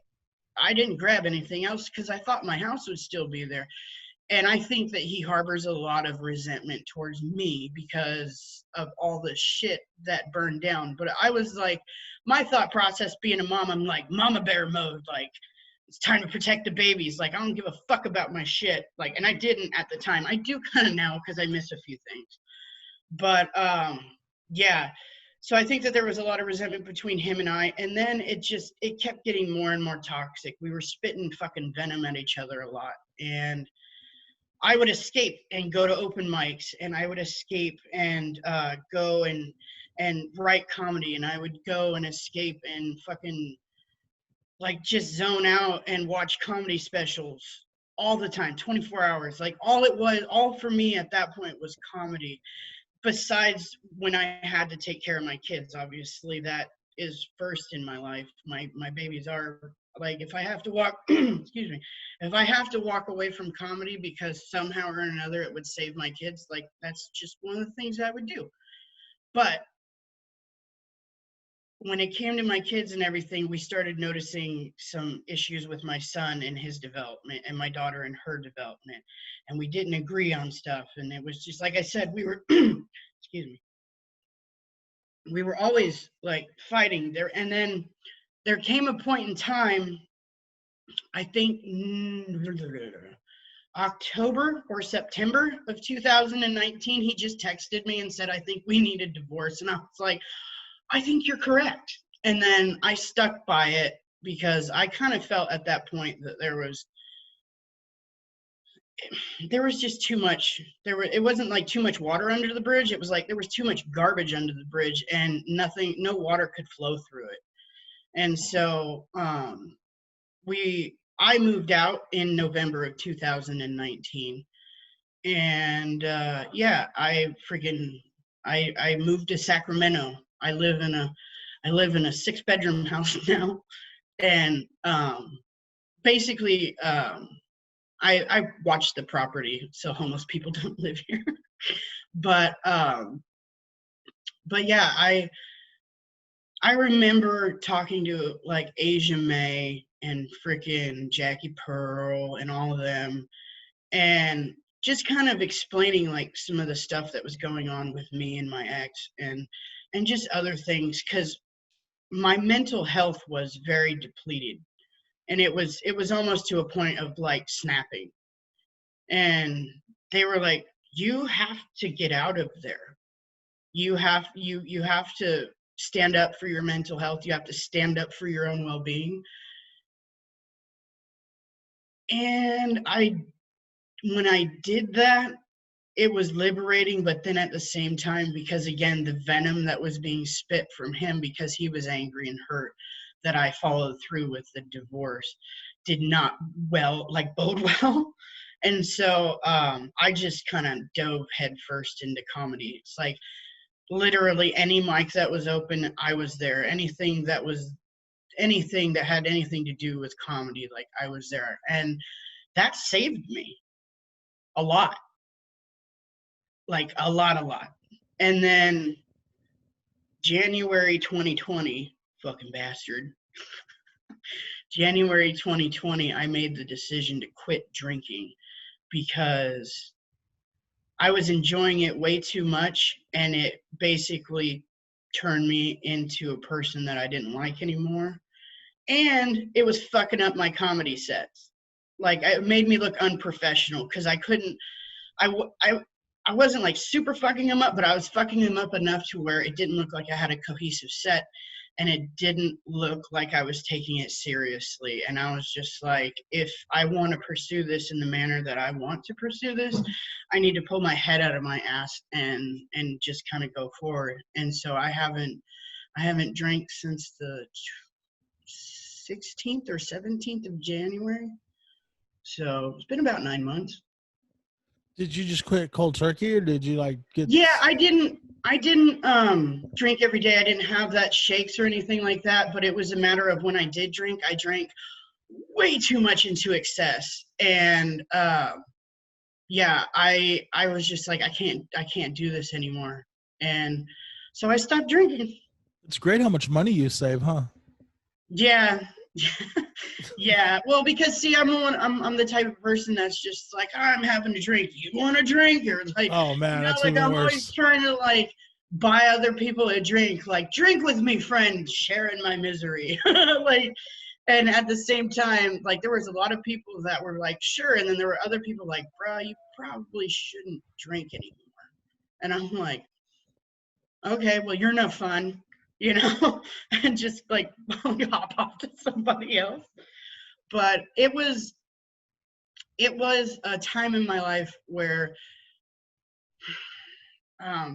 I didn't grab anything else because I thought my house would still be there. And I think that he harbors a lot of resentment towards me because of all the shit that burned down. But I was like, my thought process being a mom, I'm like mama bear mode. Like, it's time to protect the babies. Like, I don't give a fuck about my shit. Like, and I didn't at the time. I do kind of now because I miss a few things. But yeah. So I think that there was a lot of resentment between him and I. And then it kept getting more and more toxic. We were spitting fucking venom at each other a lot. And I would escape and go to open mics, and I would escape and go and write comedy, and I would go and escape and fucking like just zone out and watch comedy specials all the time, 24 hours. Like all for me at that point was comedy. Besides when I had to take care of my kids, obviously that is first in my life. My babies are like, if I have to walk, excuse me, if I have to walk away from comedy because somehow or another it would save my kids, like that's just one of the things I would do. But when it came to my kids and everything, we started noticing some issues with my son and his development and my daughter and her development. And we didn't agree on stuff. And it was just, like I said, we were, excuse me, we were always like fighting there. And then there came a point in time, I think October or September of 2019, he just texted me and said, I think we need a divorce. And I was like, I think you're correct. And then I stuck by it because I kind of felt at that point that there was just too much. It wasn't like too much water under the bridge. It was like there was too much garbage under the bridge and no water could flow through it. And so I moved out in November of 2019. And yeah, I moved to Sacramento. I live in a 6-bedroom house now, and basically I watched the property so homeless people don't live here. But yeah, I remember talking to like Asia May and frickin' Jackie Pearl and all of them, and just kind of explaining like some of the stuff that was going on with me and my ex and just other things, because my mental health was very depleted, and it was almost to a point of like snapping. And they were like, you have to get out of there. You have to stand up for your mental health. You have to stand up for your own well-being. And when I did that, it was liberating, but then at the same time, because again, the venom that was being spit from him because he was angry and hurt that I followed through with the divorce did not bode well. And so I just kind of dove headfirst into comedy. It's like literally any mic that was open, I was there. Anything that had anything to do with comedy, like I was there. And that saved me a lot. Like a lot. And then January 2020, fucking bastard. January 2020, I made the decision to quit drinking because I was enjoying it way too much, and it basically turned me into a person that I didn't like anymore. And it was fucking up my comedy sets. Like, it made me look unprofessional because I wasn't like super fucking them up, but I was fucking them up enough to where it didn't look like I had a cohesive set, and it didn't look like I was taking it seriously. And I was just like, if I want to pursue this in the manner that I want to pursue this, I need to pull my head out of my ass and just kind of go forward. And so I haven't drank since the 16th or 17th of January. So it's been about 9 months. Did you just quit cold turkey, or did you like get? Yeah, I didn't drink every day. I didn't have that shakes or anything like that, but it was a matter of when I did drink, I drank way too much into excess. And yeah, I was just like, I can't do this anymore. And so I stopped drinking. It's great how much money you save, huh? Yeah. Yeah, well, because see, I'm the type of person that's just like, I'm having a drink. You want a drink? Or like, oh man, that's like I'm always trying to like buy other people a drink. Like, drink with me, friend, sharing my misery. Like, and at the same time, like there was a lot of people that were like, sure, and then there were other people like, bro, you probably shouldn't drink anymore. And I'm like, okay, well, you're no fun. And just like hop off to somebody else. But it was a time in my life where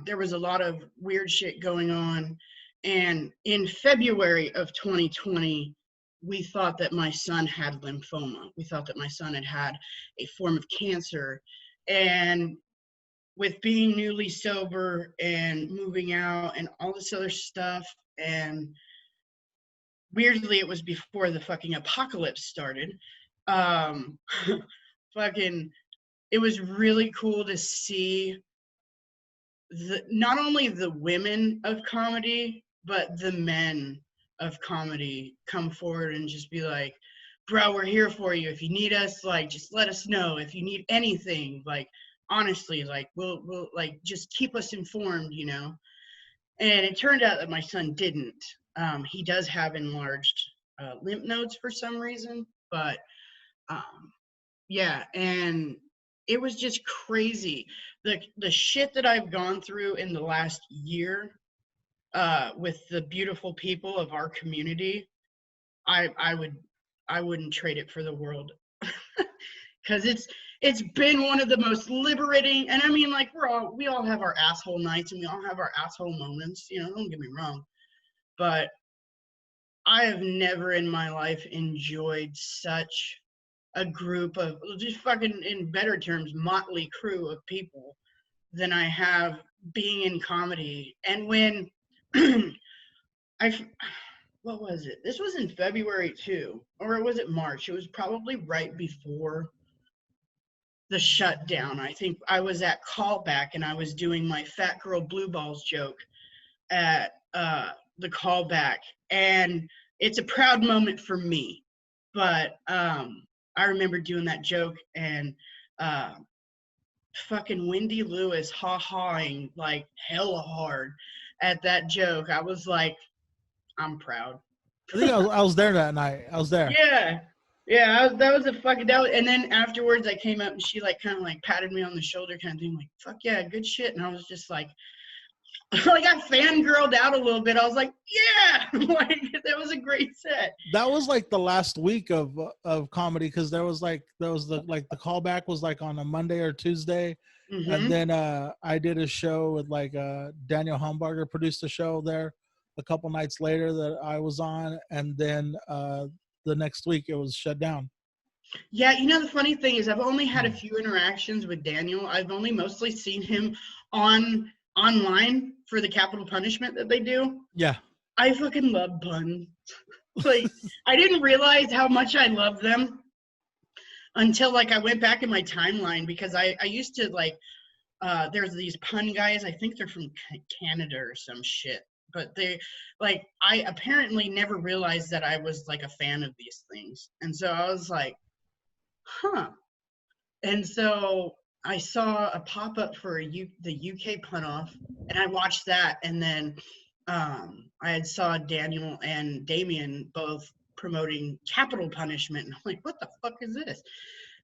there was a lot of weird shit going on. And in February of 2020, we thought that my son had lymphoma. We thought that my son had a form of cancer. And with being newly sober and moving out and all this other stuff, and weirdly, it was before the fucking apocalypse started. Fucking, it was really cool to see not only the women of comedy, but the men of comedy come forward and just be like, bro, we're here for you. If you need us, like, just let us know. If you need anything, like, honestly, like, we'll like, just keep us informed, And it turned out that my son didn't. He does have enlarged lymph nodes for some reason, but yeah, and it was just crazy. The shit that I've gone through in the last year with the beautiful people of our community, I wouldn't trade it for the world. Because it's been one of the most liberating, and I mean, like, we all have our asshole nights and we all have our asshole moments, don't get me wrong, but I have never in my life enjoyed such a group of, just fucking, in better terms, motley crew of people than I have being in comedy. And when what was it? This was in February too, or was it March? It was probably right before the shutdown. I think I was at Callback and I was doing my fat girl blue balls joke at the Callback, and it's a proud moment for me. But I remember doing that joke and fucking Wendy Lewis ha-hawing like hella hard at that joke. I was like, I'm proud. I think I was there that night. I was there. Yeah. Yeah, that was a fucking and then afterwards I came up and she like kind of like patted me on the shoulder kind of thing, like, fuck yeah, good shit. And I was just like I got fangirled out a little bit. I was like, yeah, like that was a great set. That was like the last week of comedy, because the callback was like on a Monday or Tuesday. And then I did a show with like Daniel Humbarger produced a show there a couple nights later that I was on, and then the next week it was shut down. Yeah, the funny thing is I've only had a few interactions with Daniel. I've only mostly seen him online for the Capital Punishment that they do. Yeah. I fucking love puns. Like, I didn't realize how much I love them until like I went back in my timeline, because I used to like there's these pun guys, I think they're from Canada or some shit, but they like, I apparently never realized that I was like a fan of these things. And so I was like, huh. And so I saw a pop-up for the UK pun off, and I watched that, and then I had saw Daniel and Damien both promoting Capital Punishment, and I'm like, what the fuck is this?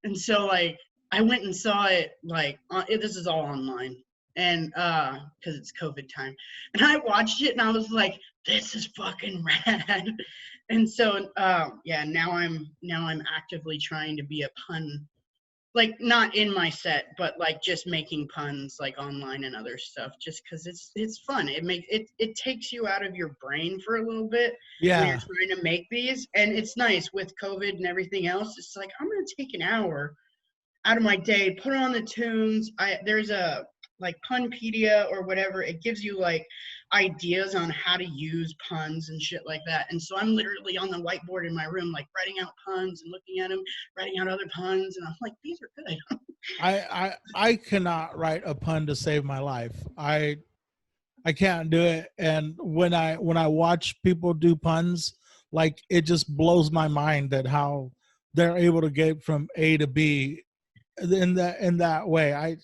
And so like I went and saw it, like this is all online, and because it's COVID time, and I watched it and I was like, this is fucking rad. And so yeah, now I'm actively trying to be a pun, like not in my set, but like just making puns like online and other stuff, just because it's fun. It takes you out of your brain for a little bit. Yeah, when you're trying to make these, and it's nice with COVID and everything else. It's like, I'm gonna take an hour out of my day, put on the tunes. There's a like Punpedia or whatever. It gives you like ideas on how to use puns and shit like that. And so I'm literally on the whiteboard in my room, like writing out puns and looking at them, writing out other puns, and I'm like, these are good. I cannot write a pun to save my life. I can't do it. And when I watch people do puns, like it just blows my mind at how they're able to get from A to B in that way.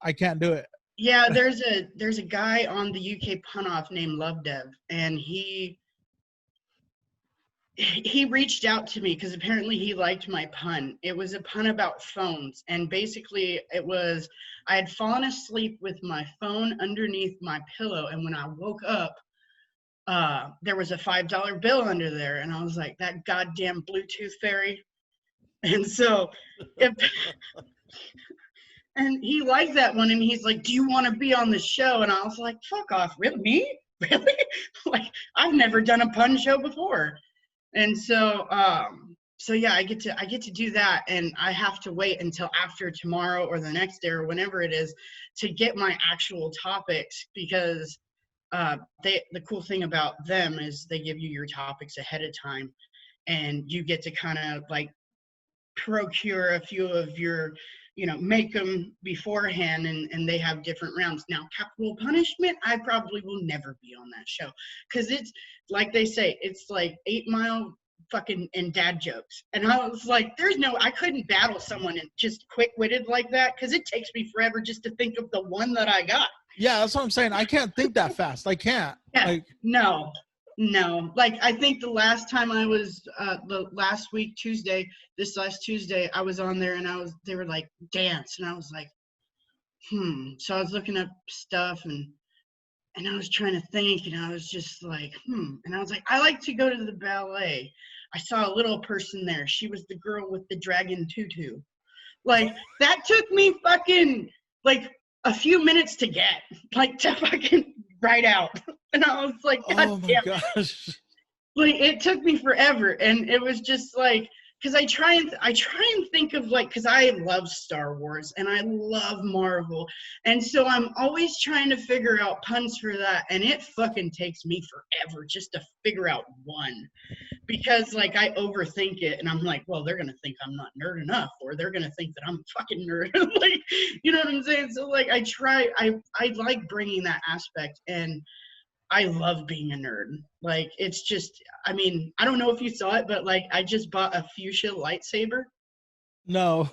I can't do it. Yeah, there's a guy on the UK pun off named Love Dev, and he reached out to me because apparently he liked my pun. It was a pun about phones, and basically it was, I had fallen asleep with my phone underneath my pillow, and when I woke up, there was a $5 bill under there, and I was like, that goddamn Bluetooth fairy. And so and he liked that one, and he's like, do you want to be on the show? And I was like, fuck off. Really? Me? Really? Like, I've never done a pun show before. And so so yeah, I get to do that, and I have to wait until after tomorrow or the next day or whenever it is to get my actual topics, because the cool thing about them is they give you your topics ahead of time, and you get to kind of like procure a few of your, make them beforehand, and they have different rounds. Now, Capital Punishment, I probably will never be on that show, because it's like they say, it's like 8 Mile fucking and dad jokes, and I was like, I couldn't battle someone and just quick-witted like that, because it takes me forever just to think of the one that I got. Yeah, that's what I'm saying. I can't think that fast. I can't. Yeah, like, no, like I think the last time I was the last week this last Tuesday I was on there, and they were like, dance, and I was like, so I was looking up stuff, and I was trying to think, and I was just like, and I was like, I like to go to the ballet. I saw a little person there. She was the girl with the dragon tutu. Like, that took me fucking like a few minutes to get, like, to fucking write out. And I was like, God oh my damn. gosh. Like, it took me forever, and it was just like, because I try and think of, like, because I love Star Wars and I love Marvel, and so I'm always trying to figure out puns for that, and it fucking takes me forever just to figure out one, because like I overthink it, and I'm like, well, they're gonna think I'm not nerd enough, or they're gonna think that I'm a fucking nerd. Like, you know what I'm saying? So like I like bringing that aspect, and I love being a nerd. Like, it's just, I mean, I don't know if you saw it, but like I just bought a fuchsia lightsaber. No.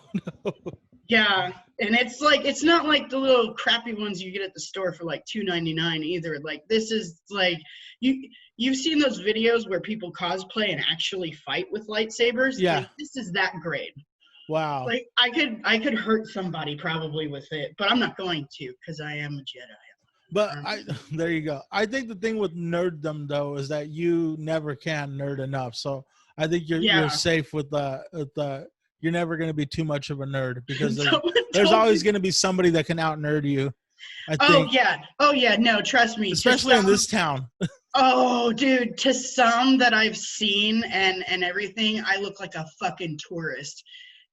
Yeah. And it's like, it's not like the little crappy ones you get at the store for like $2.99 either. Like this is like, you've seen those videos where people cosplay and actually fight with lightsabers. Yeah. Like this is that grade. Wow. Like I could hurt somebody probably with it, but I'm not going to because I am a Jedi. But there you go. I think the thing with nerddom though is that you never can nerd enough. So I think you're safe with the you're never going to be too much of a nerd because there's always going to be somebody that can out nerd you. I think. Oh yeah. No, trust me. Especially in this town. Oh, dude, to some that I've seen and everything, I look like a fucking tourist.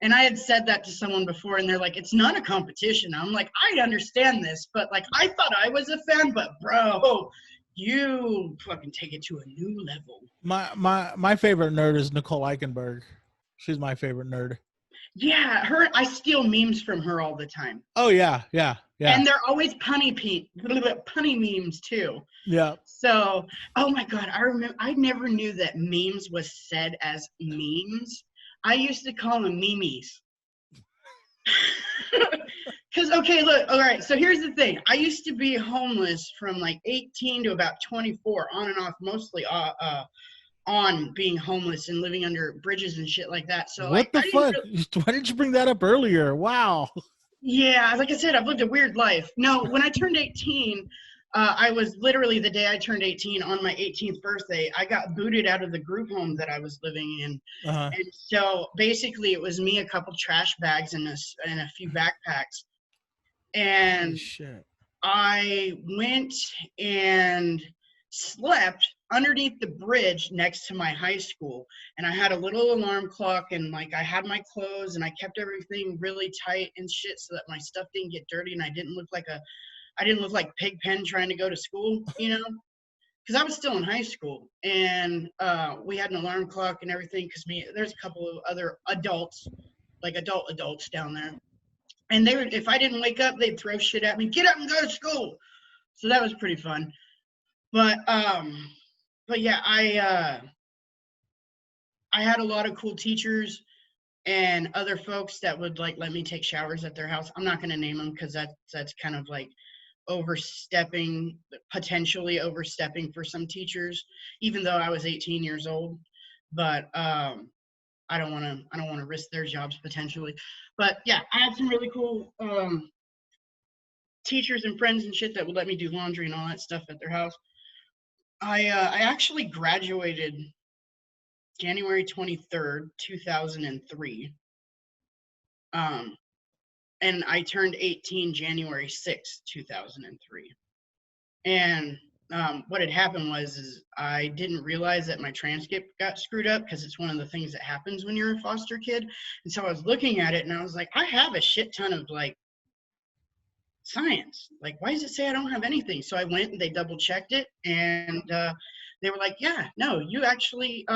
And I had said that to someone before, and they're like, it's not a competition. I'm like, I understand this, but like, I thought I was a fan, but bro, you fucking take it to a new level. My favorite nerd is Nicole Eichenberg. She's my favorite nerd. Yeah, I steal memes from her all the time. Oh yeah. And they're always punny memes too. Yeah. So, oh my God, I never knew that memes was said as memes. I used to call them memes. Because, okay, look, all right, so here's the thing. I used to be homeless from like 18 to about 24, on and off, mostly on being homeless and living under bridges and shit like that. So what the fuck? Why didn't you bring that up earlier? Wow. Yeah, like I said, I've lived a weird life. No, when I turned 18, I was literally the day I turned 18 on my 18th birthday, I got booted out of the group home that I was living in. And so basically it was me, a couple trash bags and a few backpacks. And I went and slept underneath the bridge next to my high school, and I had a little alarm clock, and like I had my clothes and I kept everything really tight and shit so that my stuff didn't get dirty and I didn't look like Pigpen trying to go to school, you know, because I was still in high school. And we had an alarm clock and everything because there's a couple of other adults, like adults down there, and if I didn't wake up, they'd throw shit at me, get up and go to school. So that was pretty fun. But yeah, I had a lot of cool teachers and other folks that would like let me take showers at their house. I'm not going to name them because that's kind of like potentially overstepping for some teachers, even though I was 18 years old. But I don't want to risk their jobs potentially. But yeah, I had some really cool teachers and friends and shit that would let me do laundry and all that stuff at their house. I actually graduated January 23rd, 2003. And I turned 18 January 6th, 2003. And what had happened is I didn't realize that my transcript got screwed up because it's one of the things that happens when you're a foster kid. And so I was looking at it and I was like, I have a shit ton of like science. Like, why does it say I don't have anything? So I went and they double checked it, and they were like, yeah, no, you actually,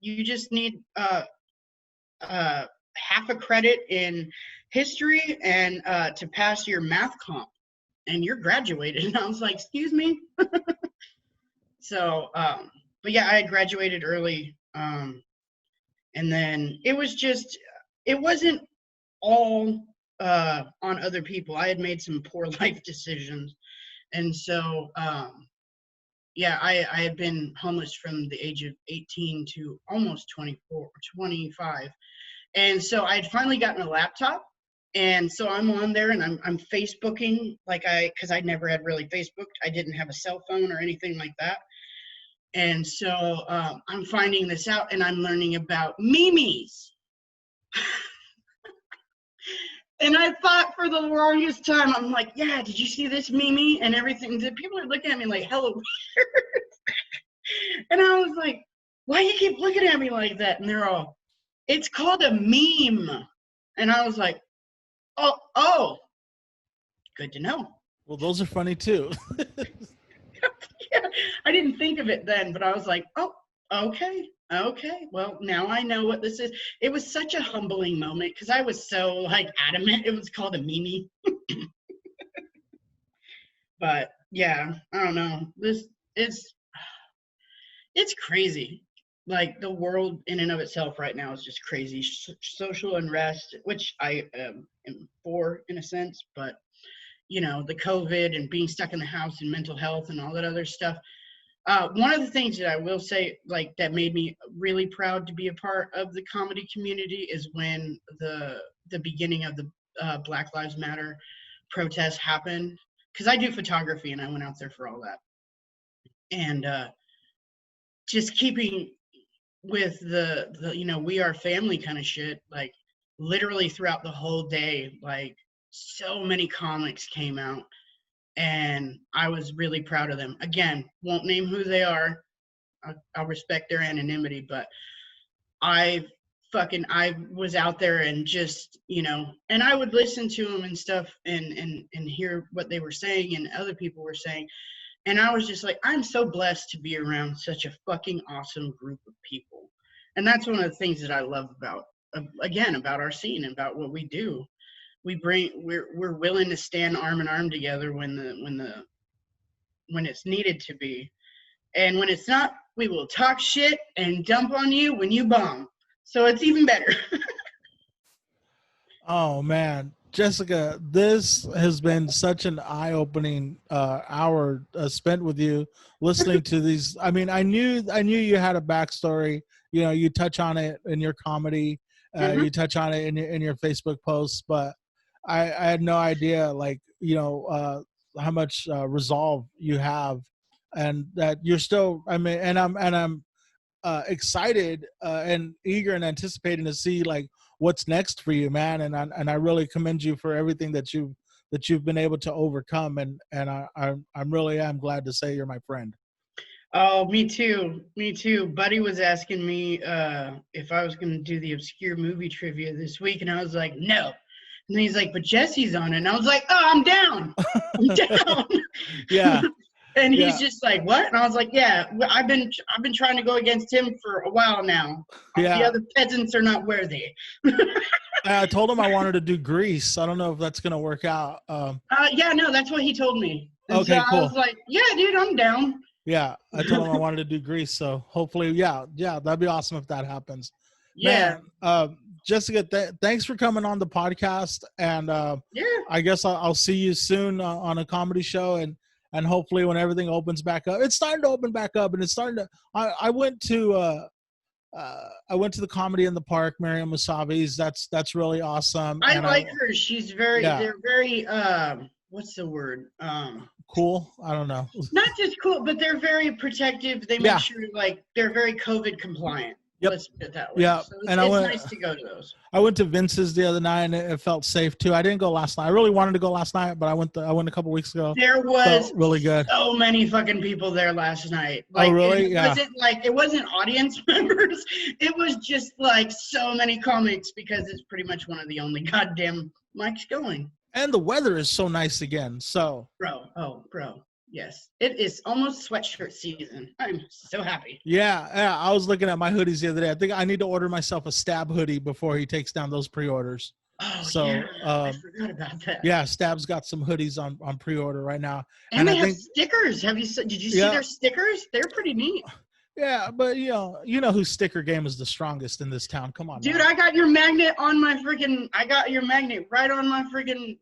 you just need half a credit in history and to pass your math comp, and you're graduated. And I was like, excuse me. So, but yeah, I had graduated early, and then it wasn't all on other people. I had made some poor life decisions, and so yeah, I had been homeless from the age of 18 to almost 24 or 25. And so I had finally gotten a laptop, and so I'm on there and I'm Facebooking because I never had really Facebooked. I didn't have a cell phone or anything like that. And so I'm finding this out and I'm learning about memes. And I thought for the longest time, I'm like, yeah, did you see this meme and everything? People are looking at me like hella weird. And I was like, why you keep looking at me like that? And they're all, it's called a meme. And I was like, oh, good to know. Well, those are funny too. Yeah, I didn't think of it then, but I was like, oh, okay, well, now I know what this is. It was such a humbling moment because I was so like adamant it was called a meme. But yeah, I don't know. It's crazy. like the world in and of itself right now is just crazy. Social unrest, which I am for in a sense, but you know, the COVID and being stuck in the house and mental health and all that other stuff. One of the things that I will say, like, that made me really proud to be a part of the comedy community is when the beginning of the Black Lives Matter protests happened. Because I do photography and I went out there for all that. And just keeping with the you know, we are family kind of shit, like literally throughout the whole day, like so many comics came out and I was really proud of them. Again, won't name who they are. I'll respect their anonymity, but I was out there and just, you know, and I would listen to them and stuff and hear what they were saying and other people were saying. And I was just like, I'm so blessed to be around such a fucking awesome group of people. And that's one of the things that I love about, again, about our scene and about what we do. We're willing to stand arm in arm together when it's needed to be. And when it's not, we will talk shit and dump on you when you bomb. So it's even better. Oh man, Jessica, this has been such an eye-opening hour spent with you listening to these. I mean, I knew you had a backstory. You know, you touch on it in your comedy, you touch on it in your Facebook posts, but I had no idea, like, you know, how much resolve you have, and that you're still. I mean, and I'm excited and eager and anticipating to see like what's next for you, man. And I really commend you for everything that you've been able to overcome. And I'm really am glad to say you're my friend. Oh, me too. Me too. Buddy was asking me if I was going to do the obscure movie trivia this week, and I was like, no. And he's like, but Jesse's on it. And I was like, oh, I'm down. I'm down. Yeah. And he's just like, what? And I was like, yeah, I've been trying to go against him for a while now. Yeah. The other peasants are not worthy. I told him I wanted to do Grease. I don't know if that's going to work out. Yeah, no, that's what he told me. And okay, so cool. I was like, yeah, dude, I'm down. Yeah, I told him I wanted to do Grease. So hopefully, yeah, that'd be awesome if that happens. Yeah. Man, Jessica, thanks for coming on the podcast. And yeah, I guess I'll see you soon on a comedy show. And hopefully when everything opens back up, it's starting to open back up, and it's starting to. I went to the Comedy in the Park, Miriam Musavi's. That's really awesome. I like her. She's very. Yeah. They're very. What's the word? Cool. I don't know. Not just cool, but they're very protective. They make sure like they're very COVID compliant. Yep. Let's put it that way. Yeah. So it's nice to go to those. I went to Vince's the other night and it felt safe too. I didn't go last night. I really wanted to go last night, but I went a couple weeks ago. There was really good. So many fucking people there last night. Like, oh really? It wasn't audience members. It was just like so many comics because it's pretty much one of the only goddamn mics going. And the weather is so nice again. So bro. Yes, it is almost sweatshirt season. I'm so happy. Yeah. I was looking at my hoodies the other day. I think I need to order myself a Stab hoodie before he takes down those pre-orders. Oh, so, yeah. I forgot about that. Yeah, Stab's got some hoodies on pre-order right now. And they have stickers. Did you see their stickers? They're pretty neat. Yeah, but you know whose sticker game is the strongest in this town. Come on, dude. Man. I got your magnet right on my freaking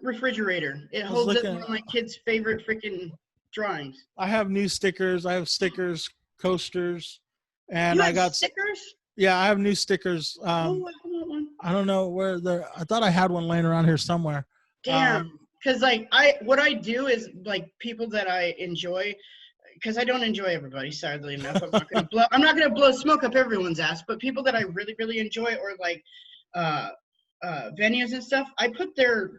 refrigerator. It holds up one of my kids' favorite freaking drawings. I have new stickers. I have stickers, coasters, and you I got stickers. Yeah, I have new stickers. I want one. I don't know where they're. I thought I had one laying around here somewhere. Damn, because what I do is like people that I enjoy. Because I don't enjoy everybody, sadly enough. I'm not gonna blow smoke up everyone's ass, but people that I really, really enjoy or like venues and stuff, I put their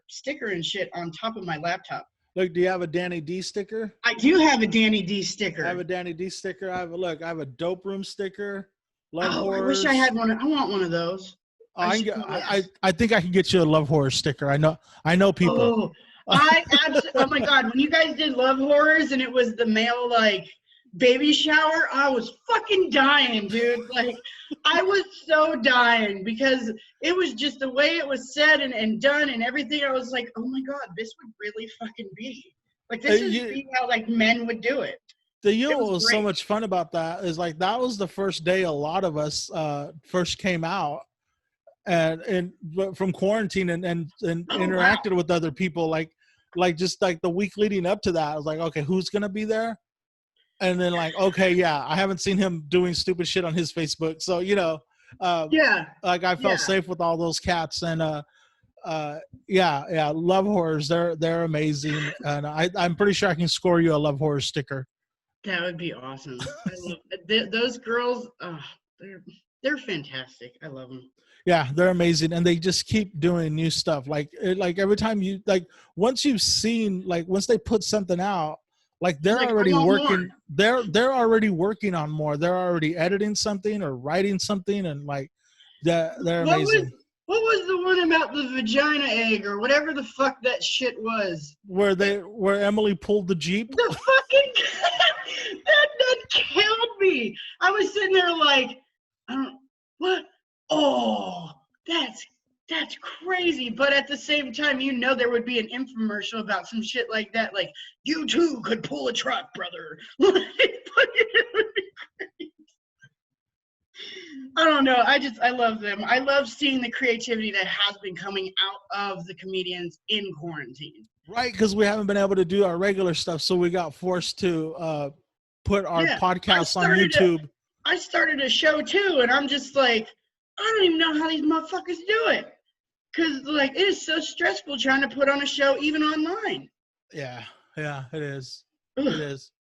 sticker and shit on top of my laptop. Look, do you have a Danny D sticker? I do have a Danny D sticker. I have a Danny D sticker. I have a Dope Room sticker. Love Horrors. I wish I had one. I want one of those. I think I can get you a Love Horror sticker. I know people. Oh my God, when you guys did Love Horrors and it was the male like baby shower, I was fucking dying, dude. Like I was so dying because it was just the way it was said and done and everything. I was like, oh my God, this would really fucking be like this is how like men would do it. what was so much fun about that is like that was the first day a lot of us first came out and from quarantine and interacted with other people like just like the week leading up to that. I was like, okay, who's gonna be there? And then like, okay, yeah, I haven't seen him doing stupid shit on his Facebook, so like I felt safe with all those cats. And Love Horrors, they're amazing, and I'm pretty sure I can score you a Love Horror sticker. That would be awesome. I love those girls. They're fantastic. I love them. Yeah, they're amazing, and they just keep doing new stuff. Like every time you once you've seen once they put something out, they're already working. They're already working on more. They're already editing something or writing something, and they're amazing. What was the one about the vagina egg or whatever the fuck that shit was? Where Emily pulled the Jeep? The fucking that killed me. I was sitting there like, what? Oh, that's crazy. But at the same time, there would be an infomercial about some shit like that, like, you too could pull a truck, brother. I don't know. I love them. I love seeing the creativity that has been coming out of the comedians in quarantine. Right, because we haven't been able to do our regular stuff, so we got forced to put our podcasts on YouTube. I started a show too, and I'm just like, I don't even know how these motherfuckers do it. Because it is so stressful trying to put on a show even online. Yeah, it is. Ugh. It is.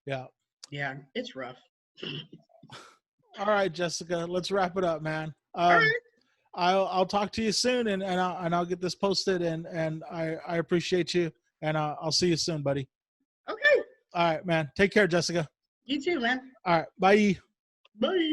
Yeah. Yeah, it's rough. All right, Jessica, let's wrap it up, man. All right. I'll talk to you soon, and I'll get this posted, and I appreciate you, and I'll see you soon, buddy. Okay. All right, man. Take care, Jessica. You too, man. All right. Bye. Bye.